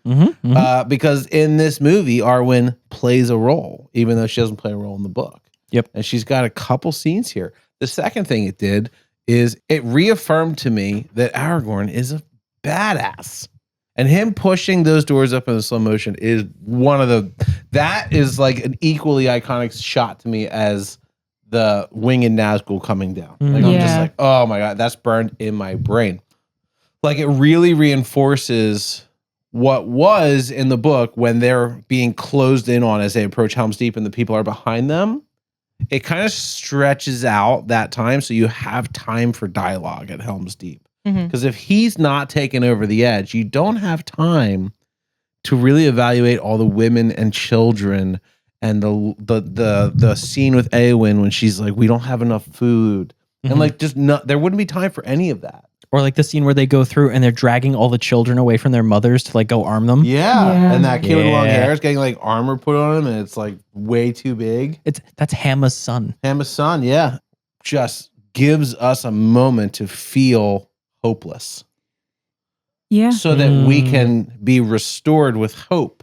Because in this movie, Arwen plays a role, even though she doesn't play a role in the book. Yep. And she's got a couple scenes here. The second thing it did is it reaffirmed to me that Aragorn is a badass. And him pushing those doors up in the slow motion is that is like an equally iconic shot to me as the winged Nazgul coming down. Like I'm just Yeah. like, oh my God, that's burned in my brain. Like it really reinforces what was in the book when they're being closed in on as they approach Helm's Deep and the people are behind them. It kind of stretches out that time so you have time for dialogue at Helm's Deep. Because if he's not taken over the edge, you don't have time to really evaluate all the women and children and the scene with Éowyn when she's like, we don't have enough food. And like just there wouldn't be time for any of that. Or like the scene where they go through and they're dragging all the children away from their mothers to like go arm them. Yeah. Yeah. And that kid with long Yeah. hair is getting like armor put on him and it's like way too big. That's Hamma's son. Hamma's son, yeah. Just gives us a moment to feel hopeless. Yeah. So that we can be restored with hope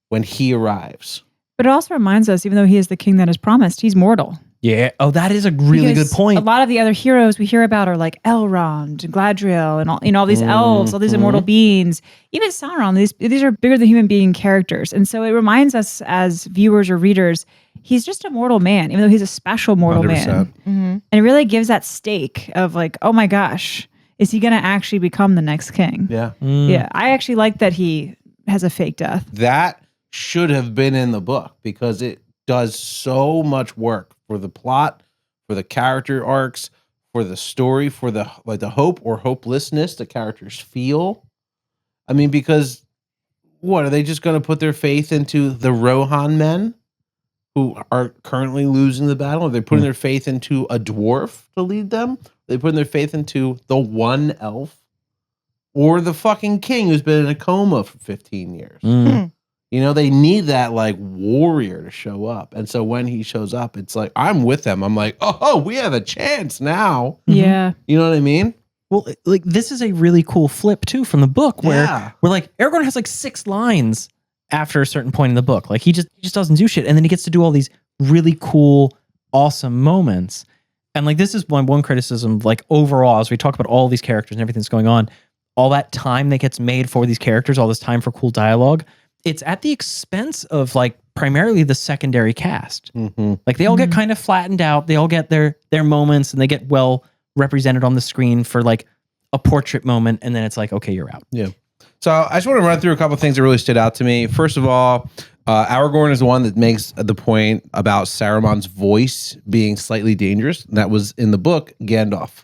when he arrives. But it also reminds us, even though he is the king that is promised, he's mortal. Yeah. Oh, that is a really Because good point. A lot of the other heroes we hear about are like Elrond and Gladriel and all these elves, all these immortal beings. Even Sauron, these are bigger than human being characters. And so it reminds us as viewers or readers, he's just a mortal man, even though he's a special mortal 100%. man. And it really gives that stake of like, oh my gosh, is he going to actually become the next king? Yeah. Yeah. I actually like that he has a fake death. That should have been in the book because it does so much work for the plot, for the character arcs, for the story, for the hope or hopelessness the characters feel. I mean, because what are they just going to put their faith into the Rohan men who are currently losing the battle? Are they putting their faith into a dwarf to lead them? Are they putting their faith into the one elf or the fucking king who's been in a coma for 15 years? You know, they need that like warrior to show up. And so when he shows up, it's like, I'm with them. I'm like, oh, we have a chance now. Yeah. You know what I mean? Well, like this is a really cool flip too from the book where like Aragorn has like 6 lines after a certain point in the book. Like he just doesn't do shit. And then he gets to do all these really cool, awesome moments. And like this is one criticism, like overall, as we talk about all these characters and everything that's going on, all that time that gets made for these characters, all this time for cool dialogue, it's at the expense of like primarily the secondary cast. Like they all get kind of flattened out. They all get their moments and they get well represented on the screen for like a portrait moment. And then it's like, okay, you're out. Yeah. So I just want to run through a couple of things that really stood out to me. First of all, Aragorn is the one that makes the point about Saruman's voice being slightly dangerous. That was in the book, Gandalf.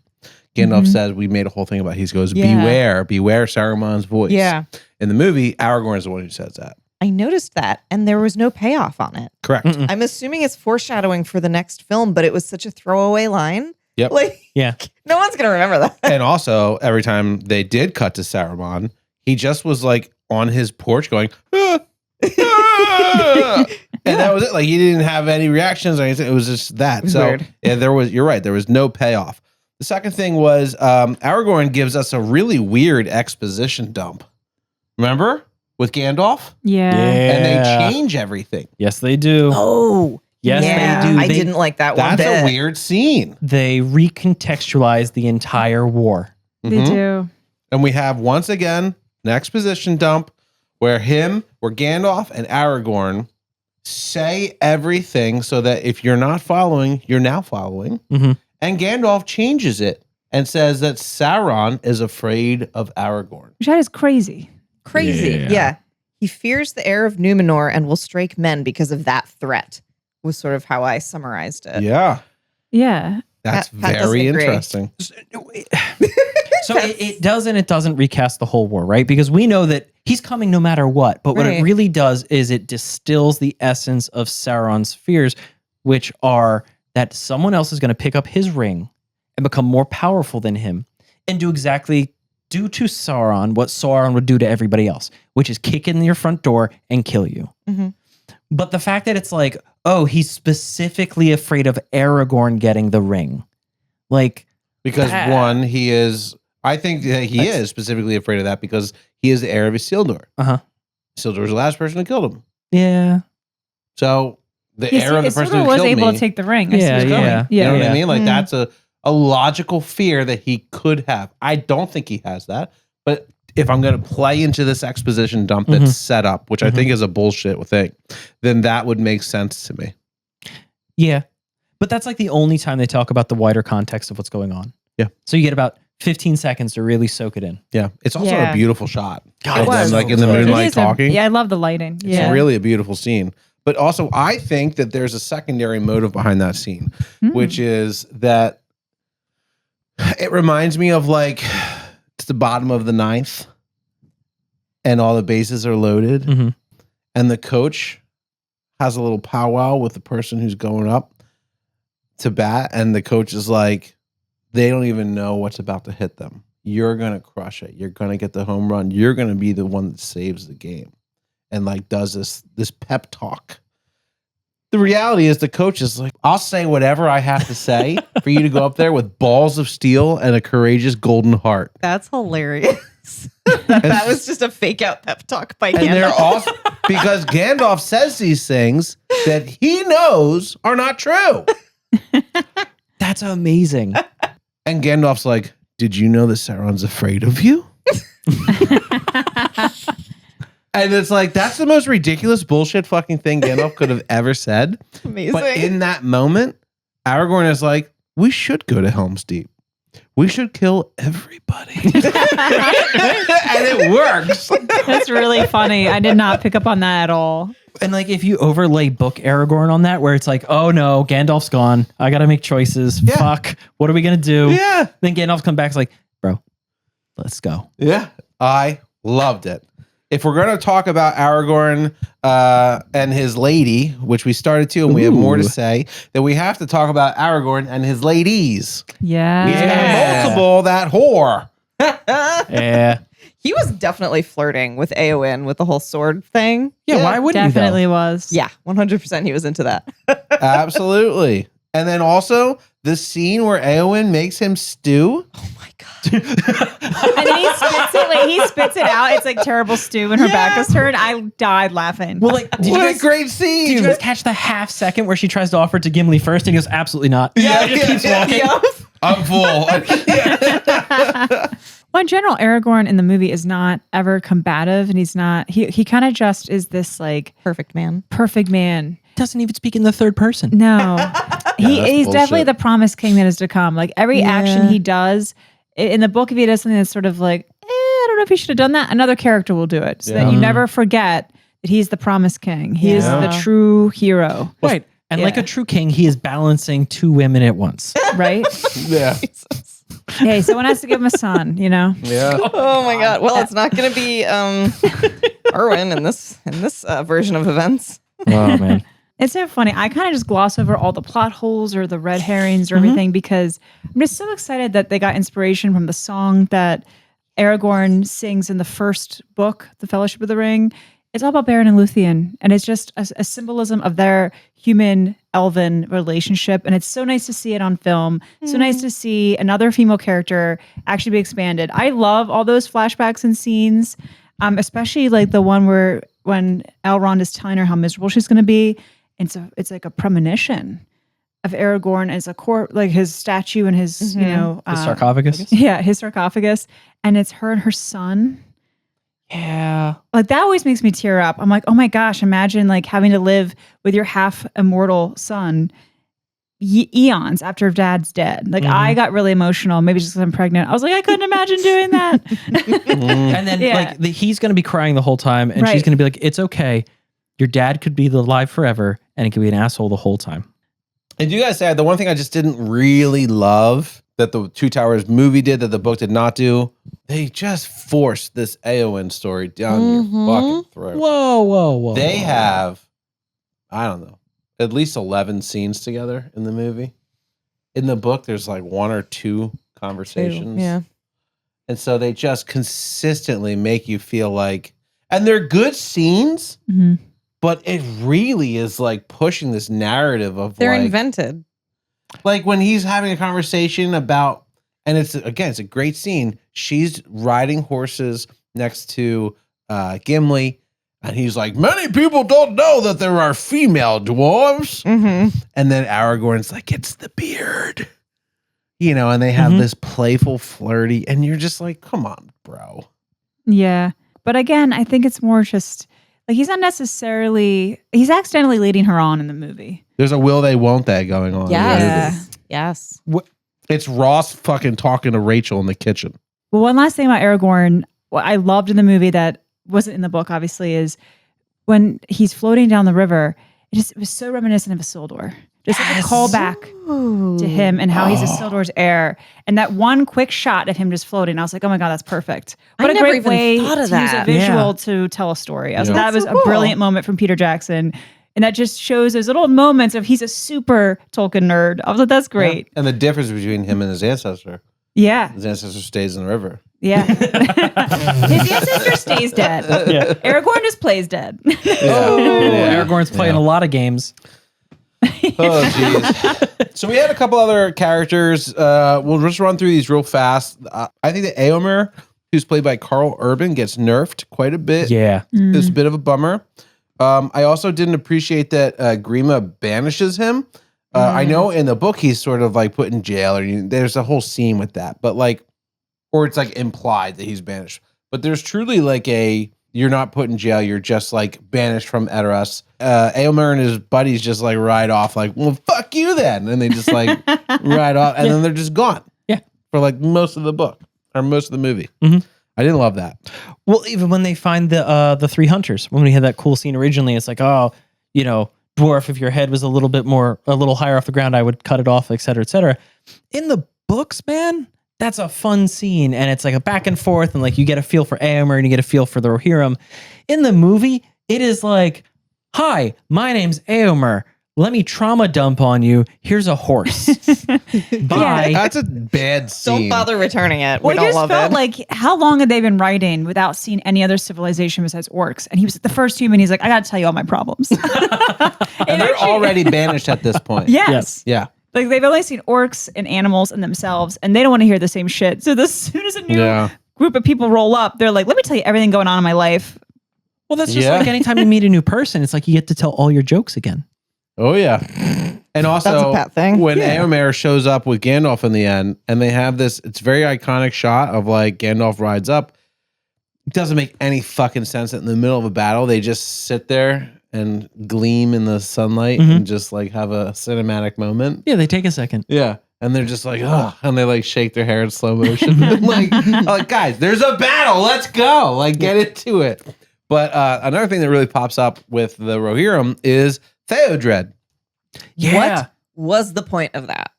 Gandalf says, we made a whole thing about, he goes, beware Saruman's voice. Yeah. In the movie, Aragorn is the one who says that. I noticed that, and there was no payoff on it. Correct. I'm assuming it's foreshadowing for the next film, but it was such a throwaway line. Yep. Like, Yeah. no one's going to remember that. And also, every time they did cut to Saruman, he just was like on his porch going, ah, ah. And that was it. Like he didn't have any reactions or anything. It was just that. It was So weird. yeah, you're right. There was no payoff. The second thing was Aragorn gives us a really weird exposition dump. Remember? With Gandalf? Yeah. And they change everything. Yes, they do. Oh. Yes, yeah. they do. I didn't like that one That's bit. a weird scene. They recontextualize the entire war. They do. And we have, once again, an exposition dump where Gandalf and Aragorn say everything so that if you're not following, you're now following. And Gandalf changes it and says that Sauron is afraid of Aragorn. Which that is crazy. Crazy. Yeah. He fears the heir of Numenor and will strike men because of that threat, was sort of how I summarized it. Yeah. Yeah. That's Pat doesn't very agree. interesting. So it does and it doesn't recast the whole war, right? Because we know that he's coming no matter what. But what it Right. really does is it distills the essence of Sauron's fears, which are that someone else is going to pick up his ring and become more powerful than him and do to Sauron what Sauron would do to everybody else, which is kick in your front door and kill you. But the fact that it's like, oh, he's specifically afraid of Aragorn getting the ring. Like, Because one, I think that he is specifically afraid of that because he is the heir of Isildur. Isildur was the last person who killed him. yeah. So the heir of the person who was killed able me. to take the ring. I Yeah, see. yeah. You know what Yeah. I mean? Like that's a logical fear that he could have. I don't think he has that. But if I'm going to play into this exposition dump that's set up, which I think is a bullshit thing, then that would make sense to me. Yeah. But that's like the only time they talk about the wider context of what's going on. Yeah. So you get about 15 seconds to really soak it in. Yeah. It's also a beautiful shot. God, Of it was. them, like in the It moonlight is talking. yeah, I love the lighting. It's Yeah. really a beautiful scene. But also, I think that there's a secondary motive behind that scene, which is that it reminds me of like it's the bottom of the ninth and all the bases are loaded and the coach has a little powwow with the person who's going up to bat and the coach is like, they don't even know what's about to hit them. You're going to crush it. You're going to get the home run. You're going to be the one that saves the game. And like does this pep talk. The reality is the coach is like, I'll say whatever I have to say for you to go up there with balls of steel and a courageous golden heart. That's hilarious. that was just a fake out pep talk by And they're Gandalf. awesome because Gandalf says these things that he knows are not true. That's amazing. And Gandalf's like, did you know that Sauron's afraid of you? And it's like, that's the most ridiculous bullshit fucking thing Gandalf could have ever said. Amazing. But in that moment, Aragorn is like, we should go to Helm's Deep. We should kill everybody. And it works. That's really funny. I did not pick up on that at all. And like if you overlay book Aragorn on that, where it's like, oh no, Gandalf's gone. I got to make choices. Yeah. Fuck. What are we going to do? Yeah. Then Gandalf comes back. It's like, bro, let's go. Yeah. I Loved it. If we're going to talk about Aragorn and his lady, which we started to, and we have more to say, then we have to talk about Aragorn and his ladies. Yeah. He's got multiple, that whore. Yeah. He was definitely flirting with Éowyn with the whole sword thing. Yeah, why wouldn't Definitely he? was. Yeah, 100% he was into that. Absolutely. And then also the scene where Éowyn makes him stew. Oh my God. And then he spits it out. It's like terrible stew when her back is turned. I died laughing. Well, like, What a great scene. Did you guys catch the half second where she tries to offer it to Gimli first and he goes, absolutely not. Yeah, He just keeps walking. I'm full. Well, in general, Aragorn in the movie is not ever combative, and he's not. He kind of just is this like Perfect man. perfect man. Doesn't even speak in the third person. No, he's bullshit. definitely the promised king that is to come. Like every action he does in the book, if he does something that's sort of like, I don't know if he should have done that, another character will do it, so that you never forget that he's the promised king. He is the true hero, Right. And like a true king, he is balancing two women at once. right? Yeah. Hey, someone has to give him a son, you know. Yeah. Oh my God. Well, it's not going to be Arwen in this version of events. Oh, man. It's so funny. I kind of just gloss over all the plot holes or the red herrings or everything because I'm just so excited that they got inspiration from the song that Aragorn sings in the first book, The Fellowship of the Ring. It's all about Beren and Luthien, and it's just a symbolism of their human-elven relationship, and it's so nice to see it on film. So nice to see another female character actually be expanded. I love all those flashbacks and scenes, especially like the one where when Elrond is telling her how miserable she's going to be, and so it's like a premonition of Aragorn as a like his statue and his, you know, The sarcophagus? yeah, his sarcophagus, and it's her and her son. Yeah. Like that always makes me tear up. I'm like, oh my gosh, imagine like having to live with your half immortal son eons after dad's dead. Like I got really emotional, maybe just because I'm pregnant. I was like, I couldn't imagine doing that. And then like he's going to be crying the whole time and she's going to be like, it's okay. Your dad could be alive forever and he could be an asshole the whole time. And you guys said the one thing I just didn't really love that the Two Towers movie did that the book did not do, they just forced this Éowyn story down your fucking throat. Whoa. They have, I don't know, at least 11 scenes together in the movie. In the book, there's like one or two conversations. Yeah. And so they just consistently make you feel like, and they're good scenes, but it really is like pushing this narrative of They're like, invented. like when he's having a conversation about, and it's a great scene. She's riding horses next to Gimli, and he's like, many people don't know that there are female dwarves. And then Aragorn's like, it's the beard. You know, and they have this playful flirty, and you're just like, come on, bro. Yeah. But again, I think it's more just like he's accidentally leading her on in the movie. There's a will they, won't they going on. Yes. Yes. It's Ross fucking talking to Rachel in the kitchen. Well, one last thing about Aragorn, what I loved in the movie that wasn't in the book, obviously, is when he's floating down the river, it was so reminiscent of Isildur. Just like a callback to him and how he's Isildur's heir. And that one quick shot of him just floating, I was like, oh my God, that's perfect. What a never great even way thought to of use a that. visual to tell a story. I was like, that was so a cool. brilliant moment from Peter Jackson. And that just shows those little moments of he's a super Tolkien nerd. I was like, that's great. And the difference between him and his ancestor. Yeah. His ancestor stays in the river. Yeah. His ancestor stays dead. Yeah. Aragorn just plays dead. Aragorn's playing a lot of games. Oh, jeez. So we had a couple other characters. We'll just run through these real fast. I think that Éomer, who's played by Carl Urban, gets nerfed quite a bit. Yeah. It's a bit of a bummer. I also didn't appreciate that Gríma banishes him. I know in the book he's sort of like put in jail, or there's a whole scene with that, but like, or it's like implied that he's banished. But there's truly like you're not put in jail, you're just like banished from Edoras. Éomer and his buddies just like ride off like, well, fuck you then. And they just like ride off and then they're just gone. Yeah. For like most of the book or most of the movie. I didn't love that. Well, even when they find the three hunters, when we had that cool scene originally, it's like, oh, you know, dwarf, if your head was a little higher off the ground, I would cut it off, et cetera, et cetera. In the books, man, that's a fun scene. And it's like a back and forth, and like you get a feel for Éomer and you get a feel for the Rohirrim. In the movie, it is like, hi, my name's Éomer. Let me trauma dump on you. Here's a horse. Bye. That's a bad scene. Don't bother returning it. Well, We it don't just love felt it. like how long had they been writing without seeing any other civilization besides orcs? And he was the first human. He's like, I got to tell you all my problems. And they're already banished at this point. Yes. Yeah. Like they've only seen orcs and animals and themselves, and they don't want to hear the same shit. So as soon as a new group of people roll up, they're like, let me tell you everything going on in my life. Well, that's just like anytime you meet a new person, it's like you get to tell all your jokes again. Oh, yeah. And also, That's a pet thing. when Éomer shows up with Gandalf in the end, and they have this, it's very iconic shot of like Gandalf rides up. It doesn't make any fucking sense that in the middle of a battle, they just sit there and gleam in the sunlight and just like have a cinematic moment. Yeah, they take a second. Yeah. And they're just like, oh, and they like shake their hair in slow motion. like, guys, there's a battle. Let's go. Like, get into it. But another thing that really pops up with the Rohirrim is Théodred. Yeah. What was the point of that?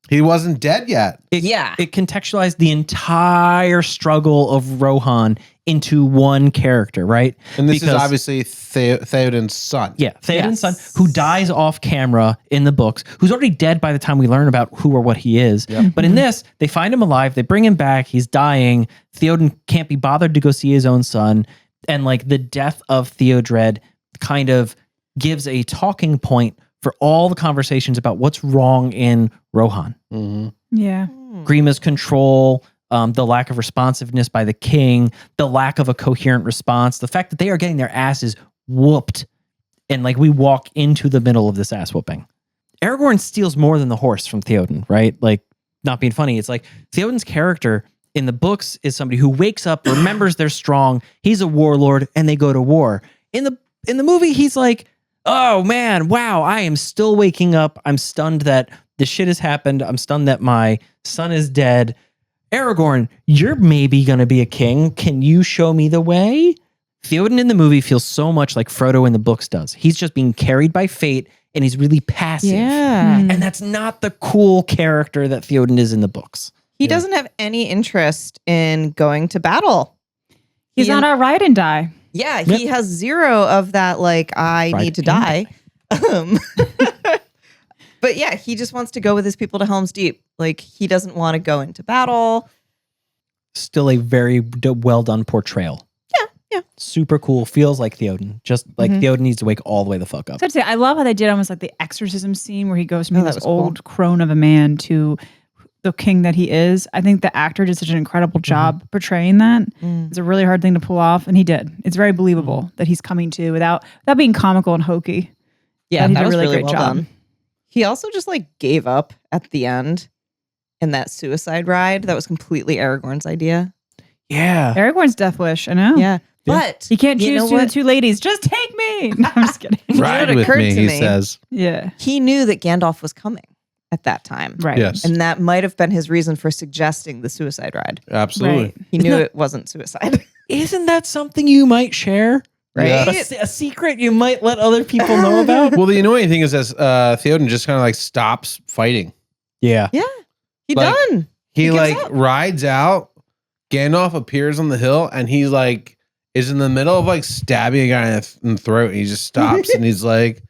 He wasn't dead yet. It contextualized the entire struggle of Rohan into one character, right? And this is obviously Théoden's son. Yeah, Théoden's son, who dies off camera in the books, who's already dead by the time we learn about who or what he is. Yep. But in this, they find him alive, they bring him back, he's dying. Théoden can't be bothered to go see his own son. And like the death of Théodred kind of gives a talking point for all the conversations about what's wrong in Rohan. Mm-hmm. Yeah. Gríma's control, the lack of responsiveness by the king, the lack of a coherent response, the fact that they are getting their asses whooped. And like we walk into the middle of this ass whooping. Aragorn steals more than the horse from Théoden, right? Like, not being funny. It's like Théoden's character in the books is somebody who wakes up, remembers they're strong, he's a warlord, and they go to war. In the movie, he's like, oh man, wow, I am still waking up. I'm stunned that this shit has happened. I'm stunned that my son is dead. Aragorn, you're maybe going to be a king. Can you show me the way? Théoden in the movie feels so much like Frodo in the books does. He's just being carried by fate and he's really passive. Yeah. And that's not the cool character that Théoden is in the books. He doesn't have any interest in going to battle. He's on our ride and die. Yeah, he has zero of that, like, I need to die. But yeah, he just wants to go with his people to Helm's Deep. Like, he doesn't want to go into battle. Still a very well done portrayal. Yeah. Super cool. Feels like Théoden. Just like Théoden needs to wake all the way the fuck up. So I'd say I love how they did almost like the exorcism scene where he goes from being that this was cool. old crone of a man to the king that he is. I think the actor did such an incredible job portraying that. It's a really hard thing to pull off, and he did. It's very believable that he's coming to without being comical and hokey. Yeah, he that did a was really really great well job. done. He also just like gave up at the end in that suicide ride. That was completely Aragorn's idea. Yeah. Aragorn's death wish, I know. Yeah. But He can't you choose know two of the what? two ladies. Just take me. No, I'm just kidding. Ride It with occurred me, to he me. says. Yeah. He knew that Gandalf was coming at that time. Right. Yes. And that might have been his reason for suggesting the suicide ride. Absolutely. Right. He knew it wasn't suicide. Isn't that something you might share? Right? Yeah. A secret you might let other people know about? Well, the annoying thing is that Théoden just kind of like stops fighting. Yeah. Yeah. He Like, done. He gives like up. rides out. Gandalf appears on the hill, and he's like is in the middle of like stabbing a guy in the throat, and he just stops and he's like,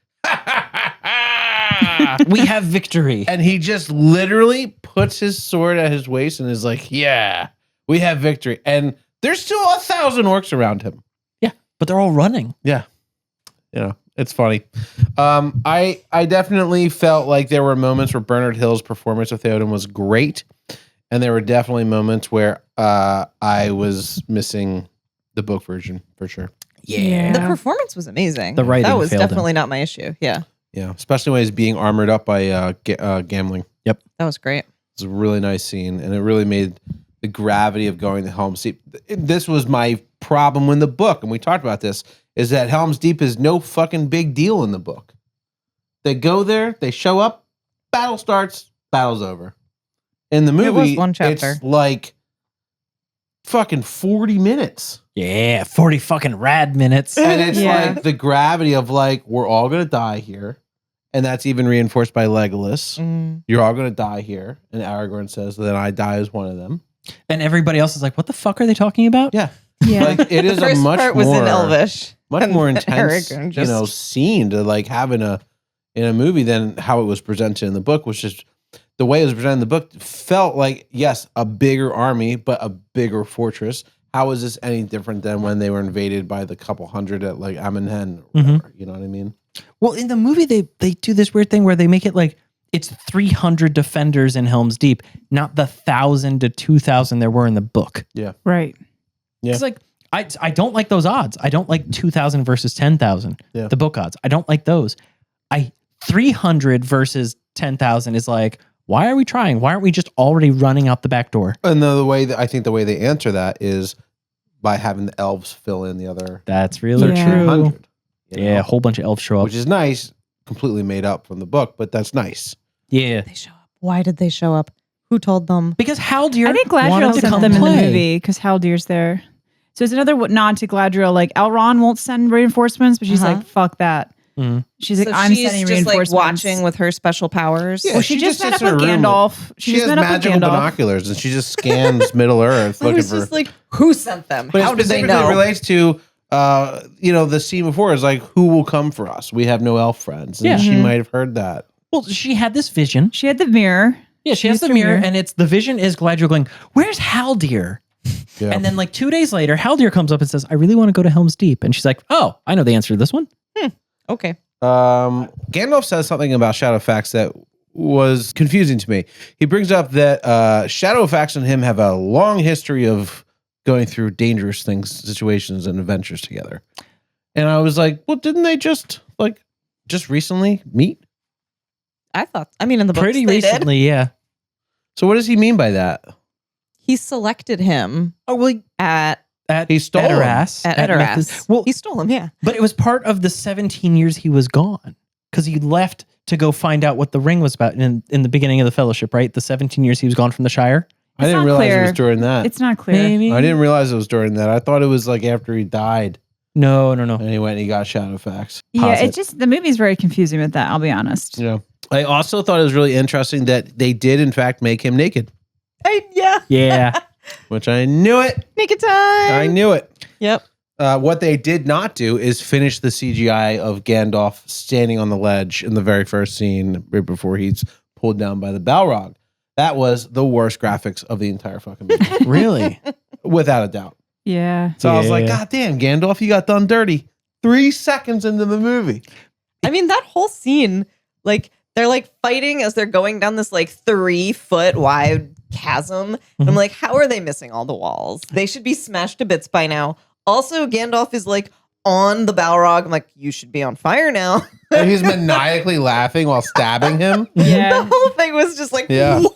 We have victory. and he just literally puts his sword at his waist and is like, "Yeah, we have victory." And there's still 1,000 orcs around him. Yeah. But they're all running. Yeah, you know, it's funny. I definitely felt like there were moments where Bernard Hill's performance of Théoden was great, and there were definitely moments where I was missing the book version for sure. Yeah. The performance was amazing. The writing that was failed him. definitely not my issue. Yeah. Yeah, especially when he's being armored up by Gimli. That was great. It's a really nice scene, and it really made the gravity of going to Helm's Deep. This was my problem in the book, and we talked about this, is that Helm's Deep is no fucking big deal in the book. They go there, they show up, battle starts, battle's over. In the movie, It was one chapter. it's like fucking 40 minutes. Yeah. 40 fucking rad minutes. And it's Yeah. like the gravity of like, we're all going to die here. And that's even reinforced by Legolas. Mm. You're all going to die here. And Aragorn says, then I die as one of them. And everybody else is like, what the fuck are they talking about? Yeah. Yeah. Like, it is The a first much part was more, in Elvish. much and more intense, Aragorn just- scene to like have in a movie than how it was presented in the book, which is the way it was presented in the book felt like, yes, a bigger army, but a bigger fortress. How is this any different than when they were invaded by the couple hundred at like Amenhen or whatever? You know what I mean? Well, in the movie, they do this weird thing where they make it like it's 300 defenders in Helm's Deep, not the 1,000 to 2,000 there were in the book. Yeah. Right. Yeah. It's like, I don't like those odds. I don't like 2,000 versus 10,000, Yeah. the book odds. I don't like those. 300 versus 10,000 is like, why are we trying? Why aren't we just already running out the back door? And the way that I think the way they answer that is by having the elves fill in the other That's really Yeah. true. 1,300. Yeah, a whole bunch of elves show up. Which is nice, completely made up from the book, but that's nice. Yeah. They show up. Why did they show up? Who told them? Because Haldir I think wanted Galadriel to sent come them in the play. movie because Haldir's there. So it's another nod to Galadriel. Like Elrond won't send reinforcements, but she's like, "Fuck that." Mhm. She's like, So "I'm she's sending just like reinforcements." watching with her special powers. Yeah. Well, she she just just met up sits in with a room Gandalf. She just has met up with magical Gandalf. binoculars and she just scans Middle Earth I looking was for. just like, who sent them? But How it did they specifically know? relates to, the scene before is like, who will come for us? We have no elf friends. And Yeah. she might have heard that. Well, she had this vision. She had the mirror. Yeah, she has used the her mirror, mirror. and it's the vision is Galadriel going, "Where's Haldir?" Yeah. And then like 2 days later, Haldir comes up and says, "I really want to go to Helm's Deep," and she's like, "Oh, I know the answer to this one." Okay. Gandalf says something about Shadowfax that was confusing to me. He brings up that Shadowfax and him have a long history of going through dangerous things, situations, and adventures together. And I was like, well, didn't they just recently meet? I mean, in the books, Pretty they did. recently, yeah. So what does he mean by that? He selected him Oh well, at He stole him. Edoras. at Memphis. Edoras. Well, He stole him, yeah. but it was part of the 17 years he was gone because he left to go find out what the ring was about in the beginning of the Fellowship, right? The 17 years he was gone from the Shire. I didn't not realize it clear. was during that. It's not clear. Maybe. I didn't realize it was during that. I thought it was like after he died No. and he went and he got Shadowfax. Yeah, Pause it's just the movie's very confusing with that. I'll be honest. Yeah. I also thought it was really interesting that they did in fact make him naked, Yeah. Yeah. which I knew it. Naked time. I knew it. Yep. What they did not do is finish the CGI of Gandalf standing on the ledge in the very first scene right before he's pulled down by the Balrog. That was the worst graphics of the entire fucking movie, Really? without a doubt. Yeah. So I was like, Yeah. God damn, Gandalf, you got done dirty 3 seconds into the movie. I mean, that whole scene, like, they're like fighting as they're going down this like 3-foot wide chasm. And I'm like, how are they missing all the walls? They should be smashed to bits by now. Also, Gandalf is like on the Balrog. I'm like, you should be on fire now. And he's maniacally laughing while stabbing him. The Yeah. whole thing was just like, Yeah. what?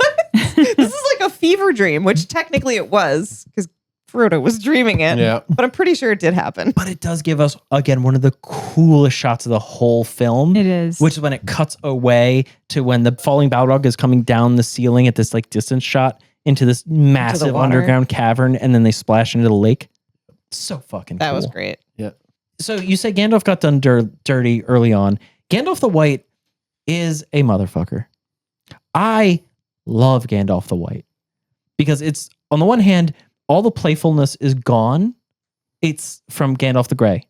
This is like a fever dream, which technically it was because Frodo was dreaming it. Yeah. But I'm pretty sure it did happen. But it does give us, again, one of the coolest shots of the whole film. It is. Which is when it cuts away to when the falling Balrog is coming down the ceiling at this like distance shot into this massive water. underground cavern, and then they splash into the lake. So fucking That cool. was great. So you say Gandalf got done dirty early on. Gandalf the White is a motherfucker. I love Gandalf the White because it's, on the one hand, all the playfulness is gone. It's from Gandalf the Grey,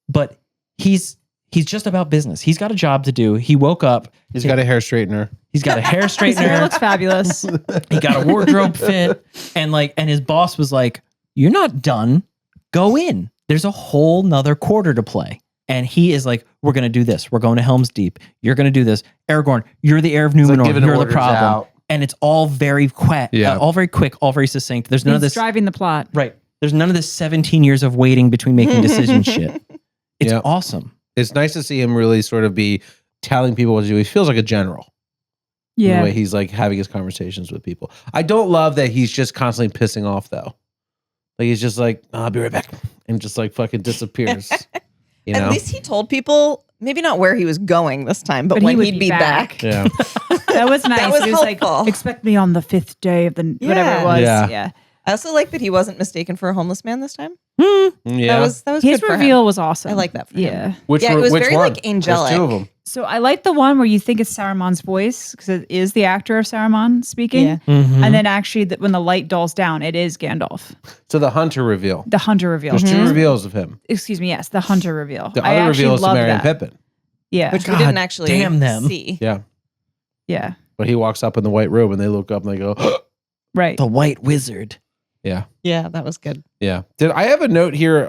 but he's just about business. He's got a job to do. He woke up. He's got a hair straightener. He's got a hair His hair straightener. looks fabulous. He got a wardrobe fit, and his boss was like, "You're not done. Go in. There's a whole nother quarter to play." And he is like, "We're gonna do this. We're going to Helm's Deep. You're gonna do this. Aragorn, you're the heir of like Númenor. giving You're the orders problem." out. And it's all very quick. Yeah. All very quick. All very succinct. There's none of He's this. driving the plot. Right. There's none of this 17 years of waiting between making decisions shit. It's Yeah. awesome. It's nice to see him really sort of be telling people what to do. He feels like a general. In the Yeah. way he's like having his conversations with people. I don't love that he's just constantly pissing off though. Like he's just like, I'll be right back. And just like fucking disappears. You know? At least he told people, maybe not where he was going this time, but But he when would he'd be be back. back. Yeah. That was nice. was He was helpful. like, expect me on the 5th day of the whatever it was. Yeah. Yeah. I also like that he wasn't mistaken for a homeless man this time. Yeah. That was His good for him. reveal was awesome. I like that for him. Yeah. Which Yeah, were- it was which very one? like angelic. There's 2 of them. So I like the one where you think it's Saruman's voice because it is the actor of Saruman speaking. Yeah. Mhm. And then actually when the light dulls down, it is Gandalf. So the hunter reveal. The hunter reveal. There's two reveals of him. Excuse me, yes, the hunter reveal. The I other actually reveal is to love Merry and that. Pippin. Yeah. Which we God didn't actually damn them. see. Yeah. Yeah. But he walks up in the white robe and they look up and they go, Right. The White Wizard. yeah. Yeah, that was good. Yeah. Did I have a note here?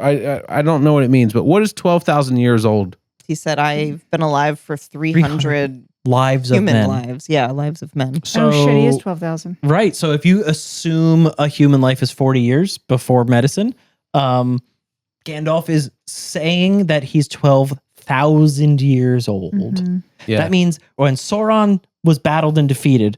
I don't know what it means, but what is 12,000 years old? He said, I've been alive for 300 Lives of human men. lives. Yeah, lives of men. So, oh shit, he is 12,000. Right. So if you assume a human life is 40 years before medicine, Gandalf is saying that he's 12,000 years old. Mhm. Yeah. That means when Sauron was battled and defeated,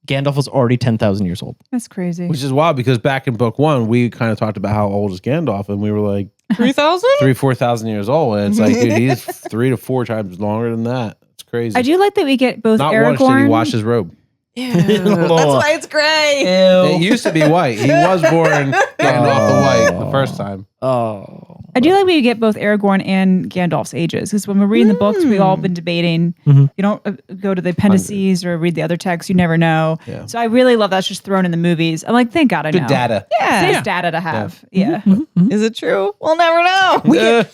Gandalf was already 10,000 years old. That's crazy. Which is wild because back in book one, we kind of talked about how old is Gandalf, and we were like 3,000? 4,000 years old. And it's like, dude, he's 3 to 4 times longer than that. It's crazy. I do like that we get both Not once did he Aragorn. wash his robe. Ew, that's why it's gray. It used to be white. He was born Gandalf the White the first time. Oh. I do like we get both Aragorn and Gandalf's ages because when we're reading the books, we've all been debating. Mhm. You don't go to the appendices or read the other texts. You never know. Yeah. So I really love that's just thrown in the movies. I'm like, thank God I know. Good data. It's Yeah. nice data to have. Yeah. Is it true? We'll never know.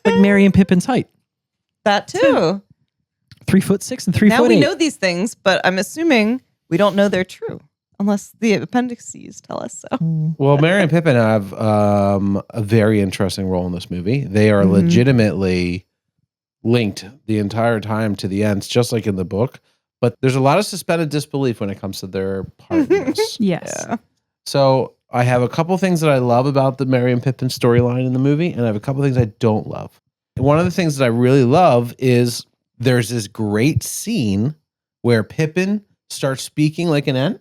Like Merry and Pippin's height. That too. 3'6" and 3'8". Now we know these things, but I'm assuming we don't know they're true unless the appendices tell us so. Well, Merry and Pippin have a very interesting role in this movie. They are legitimately linked the entire time to the ends, just like in the book. But there's a lot of suspended disbelief when it comes to their part in this. Yes. Yeah. So I have a couple things that I love about the Merry and Pippin storyline in the movie, and I have a couple things I don't love. And one of the things that I really love is there's this great scene where Pippin starts speaking like an ent.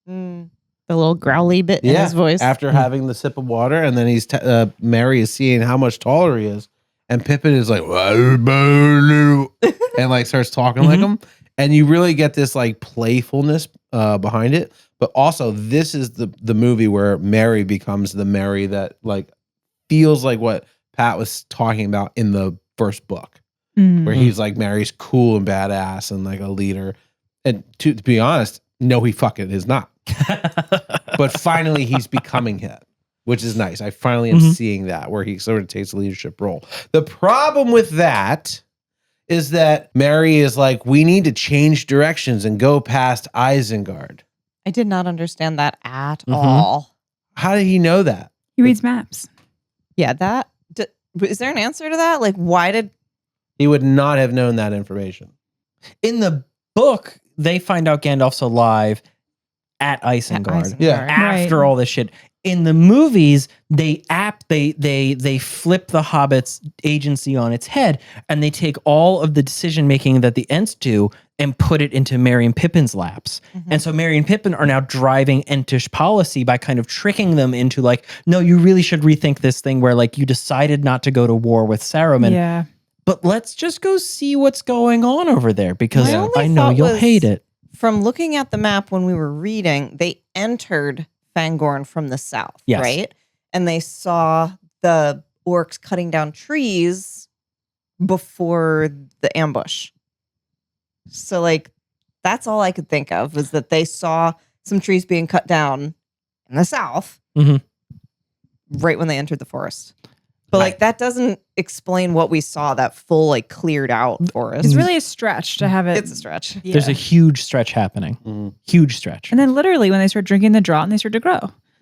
The little growly bit in his voice. After having the sip of water, and then Merry is seeing how much taller he is, and Pippin is like, and like starts talking like him, and you really get this like playfulness behind it. But also, this is the movie where Merry becomes the Merry that like feels like what Pat was talking about in the first book, where he's like Merry's cool and badass and like a leader. And to be honest, no, he fucking is not. But finally, he's becoming it, which is nice. I finally am seeing that where he sort of takes a leadership role. The problem with that is that Merry is like, we need to change directions and go past Isengard. I did not understand that at all. How did he know that? He reads maps. Yeah, is there an answer to that? Like, why did He would not have known that information. In the book, they find out Gandalf's alive at Isengard. Yeah. After Right. all this shit. In the movies, they flip the Hobbit's agency on its head, and they take all of the decision making that the Ents do and put it into Merry and Pippin's laps. And so Merry and Pippin are now driving Entish policy by kind of tricking them into like, no, you really should rethink this thing where like you decided not to go to war with Saruman, Yeah. but let's just go see what's going on over there because My only I know thought you'll was- hate it. from looking at the map when we were reading, they entered Fangorn from the south, Yes. right? And they saw the orcs cutting down trees before the ambush. So, like, that's all I could think of was that they saw some trees being cut down in the south right when they entered the forest. But, like, that doesn't explain what we saw, that full, like, cleared out forest. It's really a stretch to have it. It's a stretch. Yeah. There's a huge stretch happening. Huge stretch. And then literally when they start drinking the draught and they start to grow.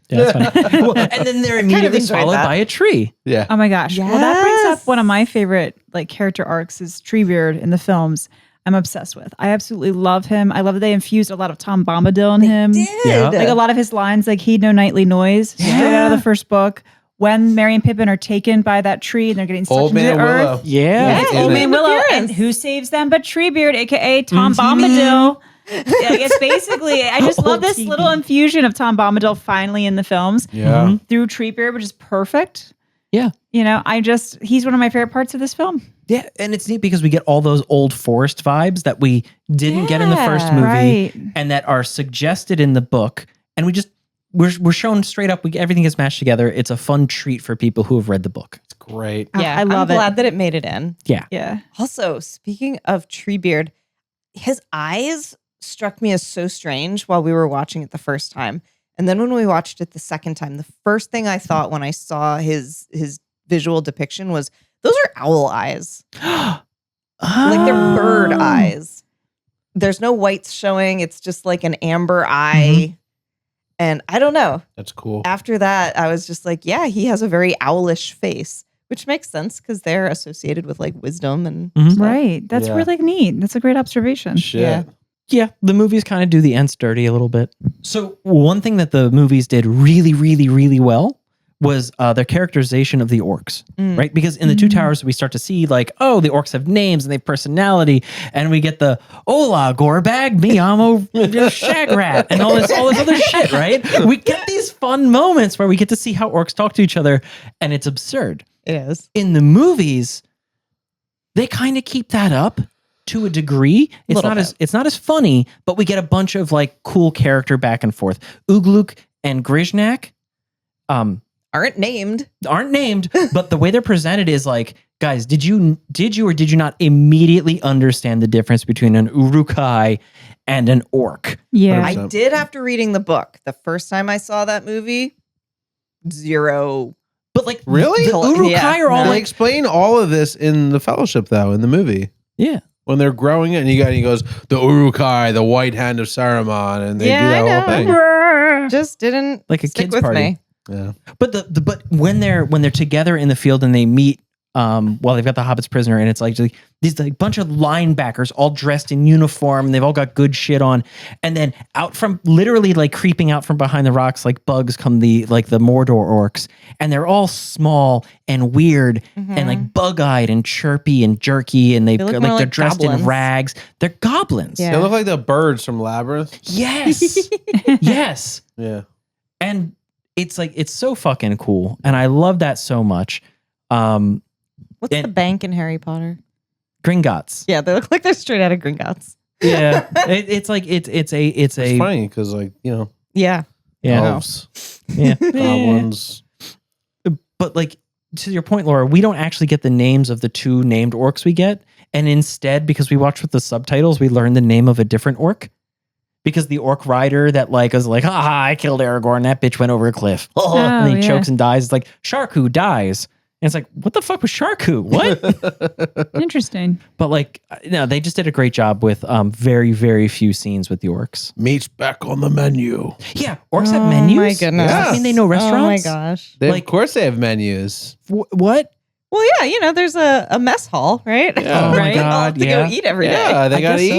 Yeah, that's funny. Well, and then they're immediately enjoyed swallowed that. by a tree. Yeah. Oh my gosh. Well, that brings Yes. up one of my favorite like character arcs is Treebeard in the films. I'm obsessed with. I absolutely love him. I love that they infused a lot of Tom Bombadil in him. Yeah. Like a lot of his lines, like heed no nightly noise, straight out of the first book. When Merry and Pippin are taken by that tree and they're getting sucked Old into Man the earth. Willow. Yeah. Yes, Yeah. Old Man Willow. Appearance. And who saves them but Treebeard, aka Tom Bombadil. Yeah, I guess basically, I just love this little infusion of Tom Bombadil finally in the films Yeah. through Treebeard, which is perfect. Yeah. You know, he's one of my favorite parts of this film. Yeah. And it's neat because we get all those old forest vibes that we didn't get in the first movie Right. and that are suggested in the book. And we're shown straight up, everything is mashed together. It's a fun treat for people who have read the book. It's great. Yeah, I love I'm it. glad that it made it in. Yeah. Also, speaking of Treebeard, his eyes struck me as so strange while we were watching it the first time. And then when we watched it the second time, the first thing I thought when I saw his visual depiction was, those are owl eyes. Like they're bird eyes. There's no whites showing. It's just like an amber eye. And I don't know. That's cool. After that, I was just like, yeah, he has a very owlish face, which makes sense because they're associated with like wisdom and stuff. Right. That's Yeah. really neat. That's a great observation. Shit. Yeah. Yeah, the movies kind of do the ends dirty a little bit. So one thing that the movies did really, really, really well was their characterization of the orcs, right? Because in the Two Towers, we start to see like, oh, the orcs have names and they have personality, and we get the "Hola, Gorbag, me amo Shagrat," and all this other shit, right? We get these fun moments where we get to see how orcs talk to each other, and it's absurd. It is. In the movies, they kind of keep that up to a degree. It's not as funny, but we get a bunch of like cool character back and forth. Ugluk and Grizhnak Aren't named. but the way they're presented is like, guys, did you or did you not immediately understand the difference between an Uruk-hai and an orc? Yeah. I did after reading the book. The first time I saw that movie, zero. But like, Really? the Uruk-hai are all They like, explain all of this in the Fellowship, though, in the movie. yeah. When they're growing it, and he goes, the Uruk-hai, the white hand of Saruman, and they do that whole thing. Just didn't Like a stick kids' with party. me. Yeah. But but when they're together in the field and they meet, well, they've got the Hobbit's prisoner, and it's like these like bunch of linebackers all dressed in uniform, and they've all got good shit on, and then out from literally like creeping out from behind the rocks like bugs come the Mordor orcs, and they're all small and weird and like bug-eyed and chirpy and jerky, and They look more they're like dressed goblins. in rags. They're goblins. Yeah. They look like the birds from Labyrinth. Yes. Yes. Yeah. And it's like, it's so fucking cool. And I love that so much. What's And- the bank in Harry Potter? Gringotts. Yeah, they look like they're straight out of Gringotts. Yeah. It's like, it's It's funny because, like, Yeah. yeah. elves, Yeah. goblins. But like, to your point, Laura, we don't actually get the names of the two named orcs we get. And instead, because we watch with the subtitles, we learn the name of a different orc. Because the orc rider that like is like, haha, I killed Aragorn. That bitch went over a cliff. Oh, and then he chokes and dies. It's like, Sharku dies. And it's like, what the fuck was Sharku? What? Interesting. But like, no, they just did a great job with very, very few scenes with the orcs. Meat's back on the menu. Yeah, orcs have menus. My goodness. Yeah. Does that mean they know restaurants? Oh my gosh. They, Like- of course, they have menus. What? Well, yeah, there's a mess hall, right? Yeah. Oh my right? God, All have to yeah. go eat every day. Yeah, they I gotta guess so.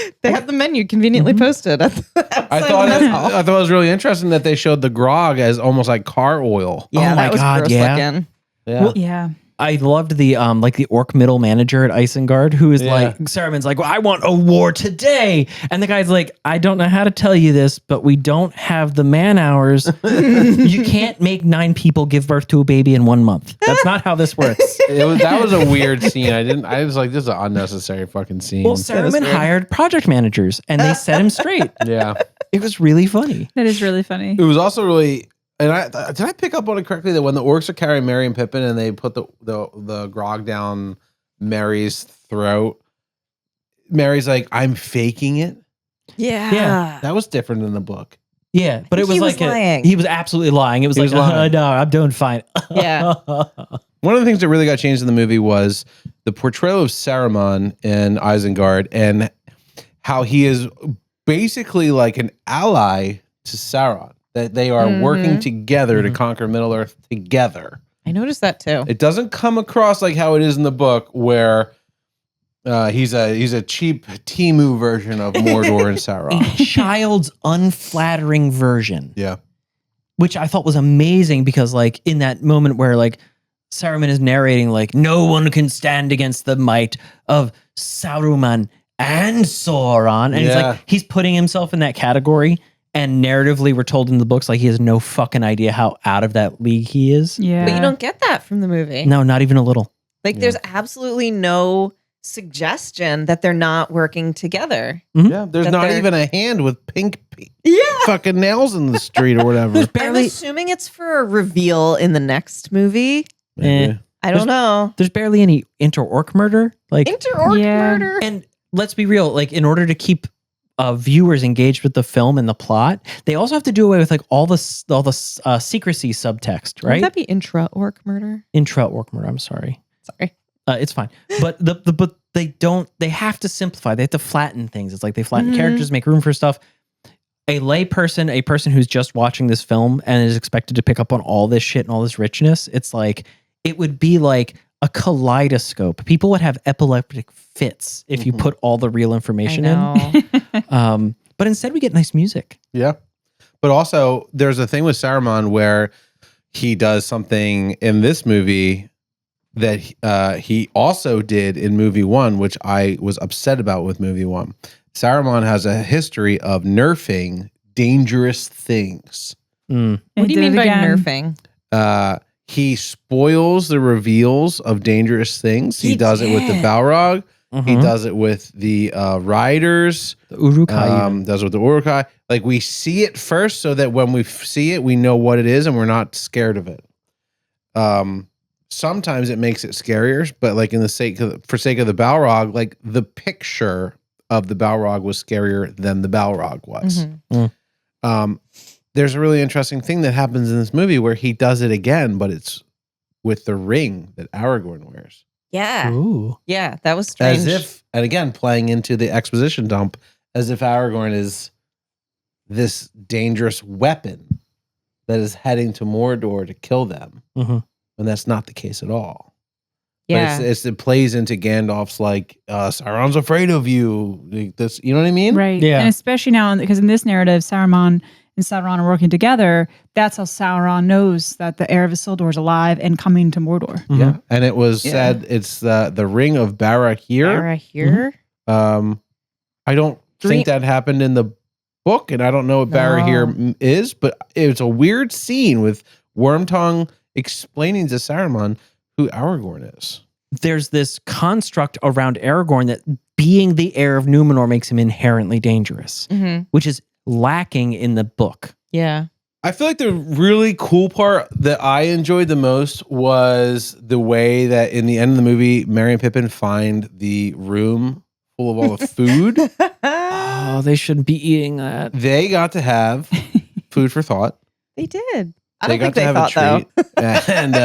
eat. They have the menu conveniently posted at the I outside thought the mess hall. I thought it was really interesting that they showed the grog as almost like car oil. Yeah, Oh my that was God, gross yeah. looking. Yeah. Well, Yeah. I loved the the orc middle manager at Isengard who is Yeah. like, Saruman's like, well, I want a war today. And the guy's like, I don't know how to tell you this, but we don't have the man hours. You can't make 9 people give birth to a baby in 1 month. That's not how this works. That was a weird scene. I was like, this is an unnecessary fucking scene. Well, Saruman hired project managers and they set him straight. Yeah. It was really funny. That is really funny. It was also really, and did I pick up on it correctly that when the orcs are carrying Merry and Pippin and they put the grog down Merry's throat, Merry's like, I'm faking it. Yeah. Yeah. That was different in the book. Yeah, but it was He was like lying. he was absolutely lying. It was He like, was lying. no, I'm doing fine. Yeah. One of the things that really got changed in the movie was the portrayal of Saruman in Isengard and how he is basically like an ally to Sauron. That they are working together to conquer Middle Earth together. I noticed that too. It doesn't come across like how it is in the book, where he's a cheap Temu version of Mordor and A Sauron. child's unflattering version. Yeah, Which I thought was amazing because like in that moment where like Saruman is narrating like no one can stand against the might of Saruman and Sauron. And Yeah. he's putting himself in that category. And narratively, we're told in the books like he has no fucking idea how out of that league he is. Yeah. But you don't get that from the movie. No, not even a little. Like there's absolutely no suggestion that they're not working together. yeah. There's That not they're- even a hand with pink Yeah. fucking nails in the street or whatever. I'm assuming it's for a reveal in the next movie. Maybe. I don't know. There's barely any inter-orc murder. Like Inter-orc murder. And let's be real, like in order to keep viewers engaged with the film and the plot, they also have to do away with like all the secrecy subtext, right? Would that be intra-orc murder? Intra-orc murder. I'm sorry. Sorry. It's fine. But but they have to simplify. They have to flatten things. It's like they flatten characters, make room for stuff. A lay person, a person who's just watching this film and is expected to pick up on all this shit and all this richness, it's like, it would be like a kaleidoscope. People would have epileptic fits if you put all the real information in. But instead we get nice music. Yeah. But also there's a thing with Saruman where he does something in this movie that he also did in movie 1, which I was upset about with movie 1. Saruman has a history of nerfing dangerous things. What do you mean by nerfing? He spoils the reveals of dangerous things. He does it with the Balrog. He does it with the riders. The Uruk-hai. Does it with the Uruk-hai. Like, we see it first so that when we see it, we know what it is and we're not scared of it. Sometimes it makes it scarier, but like for sake of the Balrog, like the picture of the Balrog was scarier than the Balrog was. There's a really interesting thing that happens in this movie where he does it again, but it's with the ring that Aragorn wears. Yeah. Ooh. Yeah, that was strange. As if, and again, playing into the exposition dump, as if Aragorn is this dangerous weapon that is heading to Mordor to kill them. And that's not the case at all. Yeah. But it plays into Gandalf's like, Sauron's afraid of you. Like this, you know what I mean? Right. Yeah. And especially now, because in this narrative, Saruman and Sauron are working together. That's how Sauron knows that the heir of Isildur is alive and coming to Mordor. Yeah. And it was said it's the ring of Barahir. I don't think that happened in the book, and I don't know what Barahir is, but it's a weird scene with Wormtongue explaining to Saruman who Aragorn is. There's this construct around Aragorn that being the heir of Numenor makes him inherently dangerous, which is lacking in the book. Yeah. I feel like the really cool part that I enjoyed the most was the way that in the end of the movie, Merry and Pippin find the room full of all the food. Oh, they shouldn't be eating that. They got to have food for thought. They did. I don't think got they to have thought, a treat. And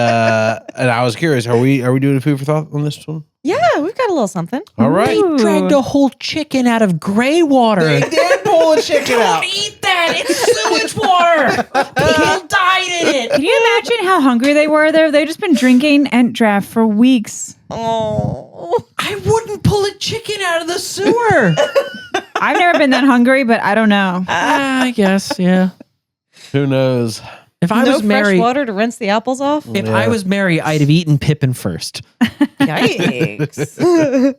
I was curious, are we doing a food for thought on this one? Yeah, we've got a little something. All right. Ooh. Dragged a whole chicken out of gray water. They did pull a chicken out. Eat that. It's sewage water. People died in it. Can you imagine how hungry they were there? They've just been drinking Ent draft for weeks. Oh. I wouldn't pull a chicken out of the sewer. I've never been that hungry, but I don't know. I guess, yeah. Who knows? If I No was fresh Mary, water to rinse the apples off? if I was Mary, I'd have eaten Pippin first. Yikes.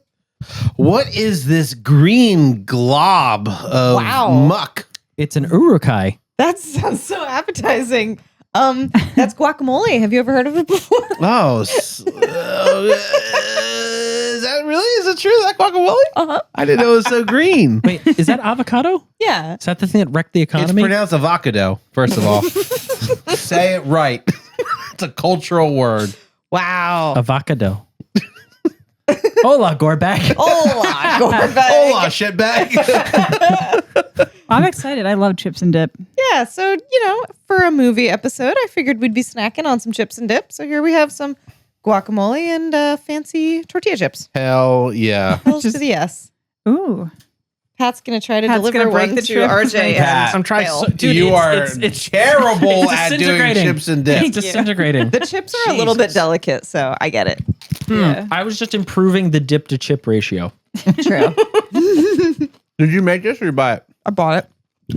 What is this green glob of muck? It's an Uruk-hai. That sounds so appetizing. That's guacamole. Have you ever heard of it before? Oh, is that really? Is it true? Is that guacamole? Uh-huh. I didn't know it was so green. Wait, is that avocado? Yeah. Is that the thing that wrecked the It's economy? pronounced avocado, first of all. Say it right. It's a cultural word. Wow. Avocado. Hola, Gorbag. Hola, Gorbag. Hola, shitbag. I'm excited. I love chips and dip. Yeah, so, for a movie episode, I figured we'd be snacking on some chips and dip. So here we have some guacamole and fancy tortilla chips. Hell yeah. Hells to the yes. Ooh. Pat's going to try to Pat's deliver gonna break one the to trip. RJ. Pat, and trying fail. so- Dude, you it's- are it's terrible at doing disintegrating. chips and dip. It's disintegrating. The chips are a little bit delicate, so I get it. Yeah. I was just improving the dip to chip ratio. True. Did you make this or you buy it? I bought it.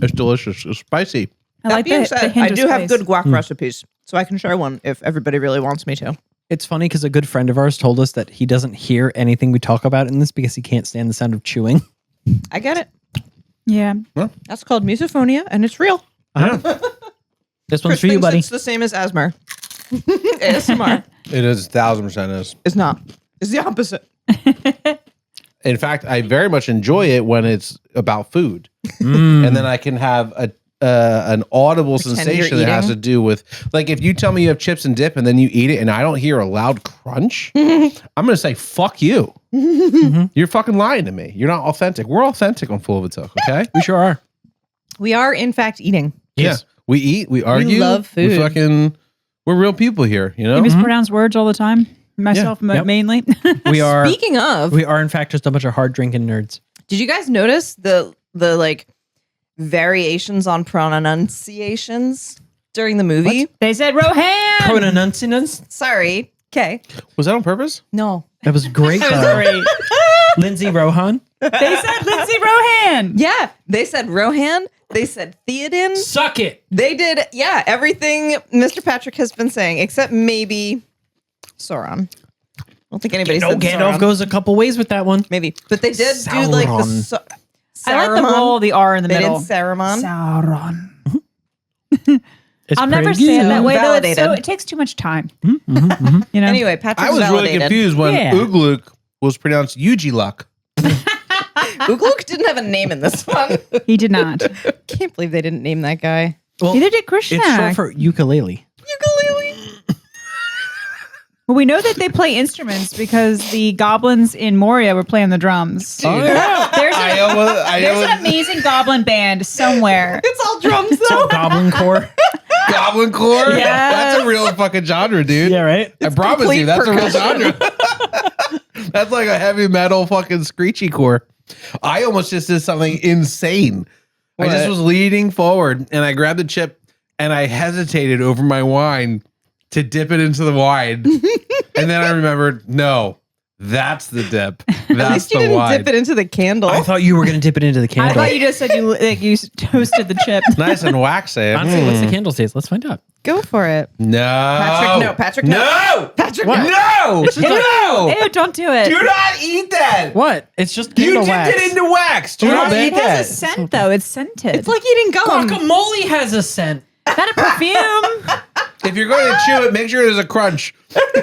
It's delicious. It's spicy. I like the hint I of do have spice. good guac recipes, so I can share one if everybody really wants me to. It's funny because a good friend of ours told us that he doesn't hear anything we talk about in this because he can't stand the sound of chewing. I get it. Yeah. That's called misophonia, and it's real. This one's Chris for you, thinks buddy. It's the same as asthma. ASMR. It is 1000% is. It's not. It's the opposite. In fact, I very much enjoy it when it's about food. And then I can have an audible Pretend sensation you're that has eating. to do with, like, if you tell me you have chips and dip and then you eat it and I don't hear a loud crunch, I'm gonna say fuck you. You're fucking lying to me. You're not authentic. We're authentic on Full of a Took, okay? We sure are. We are, in fact, eating. Yeah, we eat, we argue, love food. We're real people here, you know. You mispronounce words all the time. Myself mainly. We are. Speaking of, We are in fact just a bunch of hard drinking nerds. did you guys notice the like variations on pronunciations during the movie? They said Rohan. Pronunciations. Sorry. Okay. Was that on purpose? No. That was great. That was great. Lindsay Rohan. They said Lindsay Rohan. Yeah. They said Rohan. They said Théoden. Suck it. They did, yeah, everything Mr. Patrick has been saying, except maybe Sauron. I don't think anybody No, said Gandalf Sauron. goes a couple ways with that one. Maybe. But they did do like the Sauron. I like the roll, the R in the They did middle. Saruman. Sauron. It's I'll never pretty say it good. that way though. It's Validated. it takes too much time. You know. Anyway, Patrick's I was validated. really confused when Yeah. Ugluk was pronounced Ugiluk. Ugluk didn't have a name in this one. He did not. Can't believe they didn't name that guy. Well, Neither did Krishna. it's short for ukulele. Ukulele. Well, we know that they play instruments because the goblins in Moria were playing the drums. Oh, yeah. There's an amazing goblin band somewhere. It's all drums So though. Goblin Core. Goblin core? Yes. That's a real fucking genre, dude. Yeah, right. I promise complete you, that's a real percussion. genre. That's like a heavy metal fucking screechy core. I almost just did something insane. I just What? was leaning forward and I grabbed the chip and I hesitated over my wine to dip it into the wine. And then I remembered, no, that's the dip. At That's least you the didn't wine. dip it into the candle. I thought you were going to dip it into the I candle. thought you just said you toasted the chip. Nice and waxy. Honestly, what's the candle taste? Let's find out. Go for it. No. Patrick, no. No. Patrick, What? no. No. No. Ew, don't do it. Do not eat that. What? It's just You candle dipped wax. it into wax. Do not eat It has a that. scent though. It's scented. It's like eating gum. Guacamole has a scent. not a perfume. If you're going to chew it, make sure there's a crunch. No, he's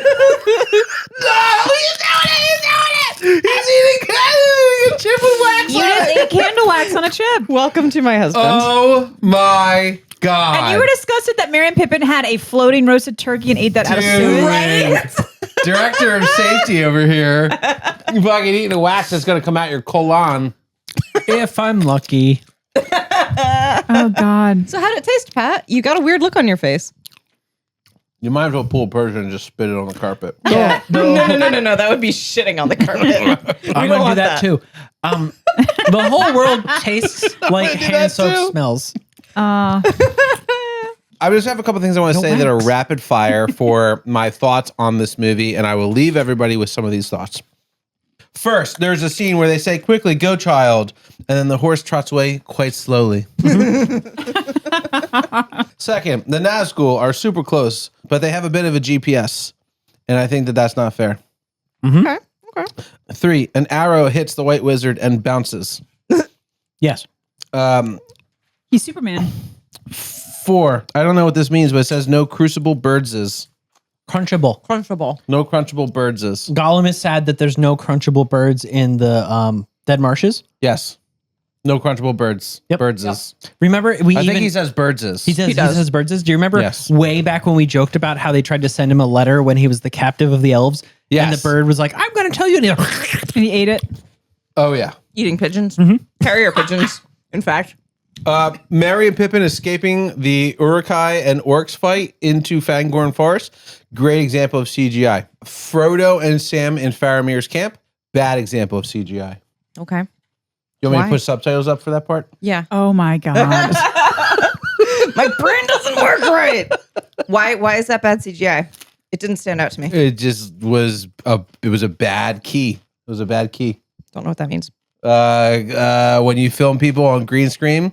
doing it. He's doing it. He's eating a chip with wax. You just ate candle wax on a chip. Welcome to my husband. Oh my God. And you were disgusted that Mary and Pippin had a floating roasted turkey and ate that out of Dude. sewage. Director of safety over here. You fucking eating a wax that's going to come out your colon. If I'm lucky. Oh God. So how'd it taste, Pat? You got a weird look on your face. You might as well pull a Persian and just spit it on the carpet. Yeah. No. That would be shitting on the carpet. I'm going to do that too. The whole world tastes like do hand that soap too. smells. I just have a couple things I want to say that are rapid fire for my thoughts on this movie, and I will leave everybody with some of these thoughts. First, there's a scene where they say, "Quickly, go, child," and then the horse trots away quite slowly. Second, the Nazgul are super close, but they have a bit of a GPS, and I think that that's not fair. Okay. 3, an arrow hits the White Wizard and bounces. Yes. He's Superman. 4, I don't know what this means, but it says no crucible birdses. Crunchable. Crunchable. No crunchable birdses. Gollum is sad that there's no crunchable birds in the Dead Marshes. Yes. No crunchable birds. Yep. Birdses. Remember, we I even think he says birdses. he does. says birdses. Do you remember Yes. way back when we joked about how they tried to send him a letter when he was the captive of the elves? Yes. And the bird was like, "I'm going to tell you." And he ate it. Oh, yeah. Eating pigeons. Carrier pigeons, in fact. Merry and Pippin escaping the Uruk-hai and orcs fight into Fangorn Forest. Great example of CGI. Frodo and Sam in Faramir's camp. Bad example of CGI. Okay. You want me Why? to put subtitles up for that part? Yeah. Oh my God. My brain doesn't work right. Why is that bad CGI? It didn't stand out to me. It just was a bad key. It was a bad key. Don't know what that means. When you film people on green screen,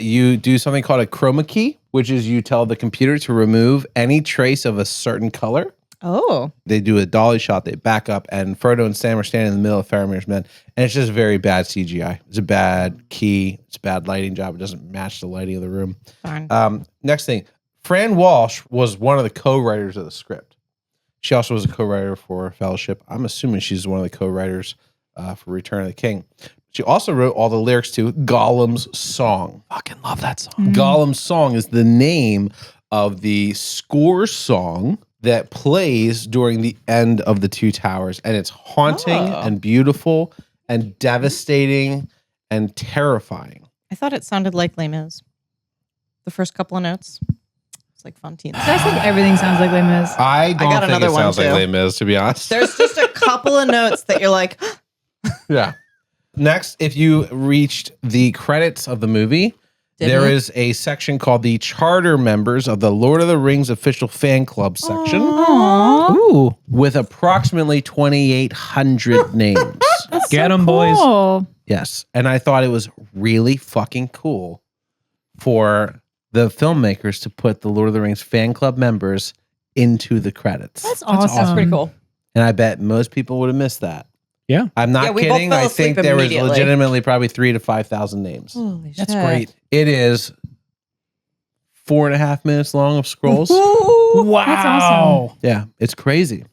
you do something called a chroma key, which is you tell the computer to remove any trace of a certain color. Oh. They do a dolly shot, they back up, and Frodo and Sam are standing in the middle of Faramir's men, and it's just very bad CGI. It's a bad key. It's a bad lighting job. It doesn't match the lighting of the room. Darn. Next thing, Fran Walsh was one of the co-writers of the script. She also was a co-writer for Fellowship. I'm assuming she's one of the co-writers for Return of the King. She also wrote all the lyrics to Gollum's song. Fucking love that song. Gollum's song is the name of the score song that plays during the end of the Two Towers. And it's haunting and beautiful and devastating and terrifying. I thought it sounded like Les Mis. The first couple of notes. It's like Fontaine. I think everything sounds like Les Mis. I don't got think another it one, sounds like too. Les Mis, to be honest. There's just a couple of notes that you're like, Yeah. Next, if you reached the credits of the movie, there is a section called the Charter Members of the Lord of the Rings Official Fan Club section Aww. Ooh. with approximately 2,800 names. Get 'em, boys. Cool. Yes. And I thought it was really fucking cool for the filmmakers to put the Lord of the Rings Fan Club members into the credits. That's awesome. that's pretty cool. And I bet most people would have missed that. Yeah. I'm not Yeah, we both kidding. fell I asleep think there was immediately. legitimately probably 3,000 to 5,000 names. Holy That's shit. great. It is 4.5 minutes long of scrolls. Wow. That's awesome. Yeah, it's crazy.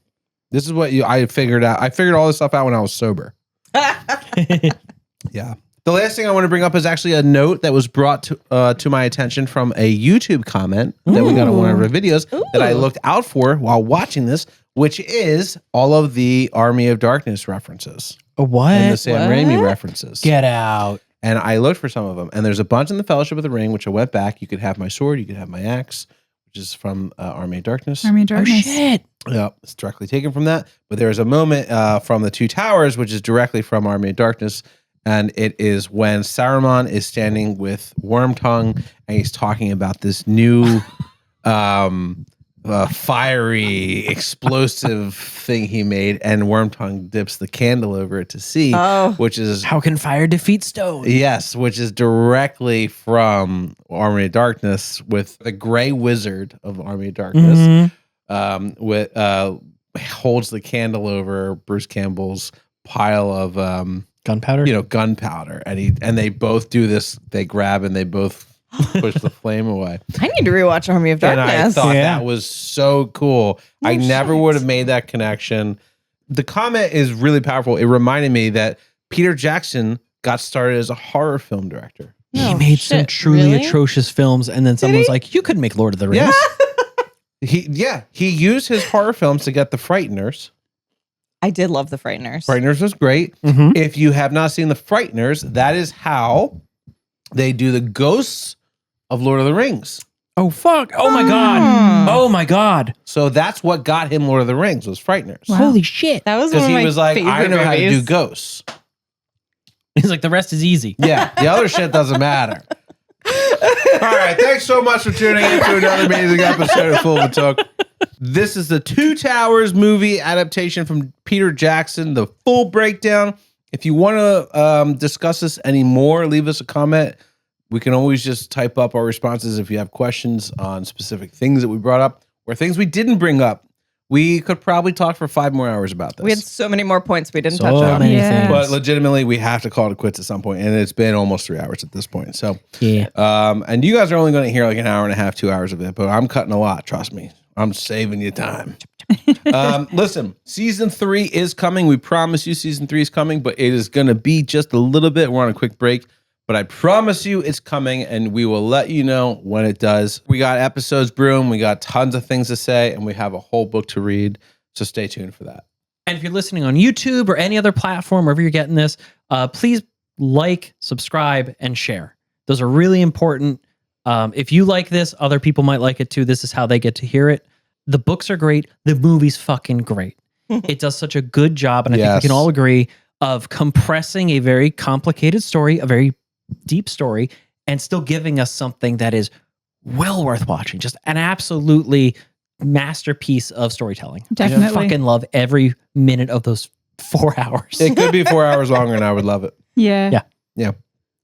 This is what I figured out. I figured all this stuff out when I was sober. Yeah. The last thing I want to bring up is actually a note that was brought to my attention from a YouTube comment that we got on one of our videos that I looked out for while watching this, which is all of the Army of Darkness references What? and the Sam Raimi What? references. Get out. And I looked for some of them, and there's a bunch in the Fellowship of the Ring, which I went back. You could have my sword, you could have my axe, which is from Army of Darkness. Army of Darkness. shit. Yeah, it's directly taken from that. But there's a moment from the Two Towers, which is directly from Army of Darkness. And it is when Saruman is standing with Wormtongue and he's talking about this new fiery, explosive thing he made. And Wormtongue dips the candle over it to see, which is, How can fire defeat stone? yes, which is directly from Army of Darkness with the Gray Wizard of Army of Darkness. With holds the candle over Bruce Campbell's pile of Gunpowder? gunpowder, and they both do this. They grab and they both push the flame away. I need to rewatch Army of And I Darkness. thought Yeah. that was so cool. I never shit. would have made that connection. The comment is really powerful. It reminded me that Peter Jackson got started as a horror film director. He No made some shit, truly really? atrocious films, and then someone was like, you could make Lord of the Rings. He used his horror films to get The Frighteners. I did love The Frighteners. Frighteners was great. Mhm. If you have not seen The Frighteners, that is how they do the ghosts of Lord of the Rings. Oh, fuck. Oh, my God. Oh, my God. So that's what got him Lord of the Rings was Frighteners. Wow. Holy shit. That was one Because of he my was like, favorite I know how to do movies. ghosts. He's like, the rest is easy. Yeah, the other shit doesn't matter. All right, thanks so much for tuning in to another amazing episode of Full of a Took. This is the Two Towers movie adaptation from Peter Jackson, the full breakdown. If you want to discuss this anymore, leave us a comment. We can always just type up our responses if you have questions on specific things that we brought up or things we didn't bring up. We could probably talk for 5 more hours about this. We had so many more points we didn't So touch on. many Yeah. things. But legitimately, we have to call it quits at some point, and it's been almost 3 hours at this point. So, Yeah. and you guys are only going to hear like an hour and a half, 2 hours of it, but I'm cutting a lot. Trust me, I'm saving you time. Listen, season 3 is coming. We promise you, season 3 is coming, but it is going to be just a little bit. We're on a quick break. But I promise you it's coming, and we will let you know when it does. We got episodes brewing, we got tons of things to say, and we have a whole book to read. So stay tuned for that. And if you're listening on YouTube or any other platform, wherever you're getting this, please like, subscribe, and share. Those are really important. If you like this, other people might like it too. This is how they get to hear it. The books are great. The movie's fucking great. It does such a good job, and I think Yes. we can all agree, of compressing a very complicated story, a very deep story, and still giving us something that is well worth watching. Just an absolutely masterpiece of storytelling. I Definitely. fucking love every minute of those 4 hours. It could be 4 hours longer, and I would love it. Yeah. Yeah.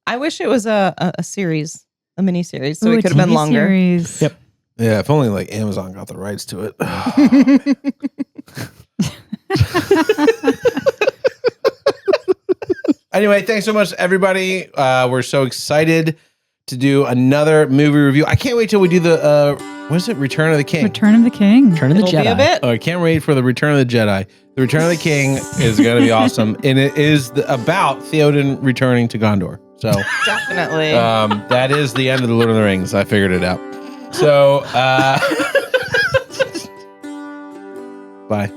I wish it was a series, a mini series, so Ooh, it a could have been TV longer. series. Yep. Yeah, if only like Amazon got the rights to it. Anyway, thanks so much, everybody. We're so excited to do another movie review. I can't wait till we do the what is it? Return of the King. Return of the King. Turn of the It'll be Jedi. a bit. Oh, I can't wait for the Return of the Jedi. The Return of the King is going to be awesome, and it is about Théoden returning to Gondor. So Definitely. that is the end of the Lord of the Rings. I figured it out. So bye.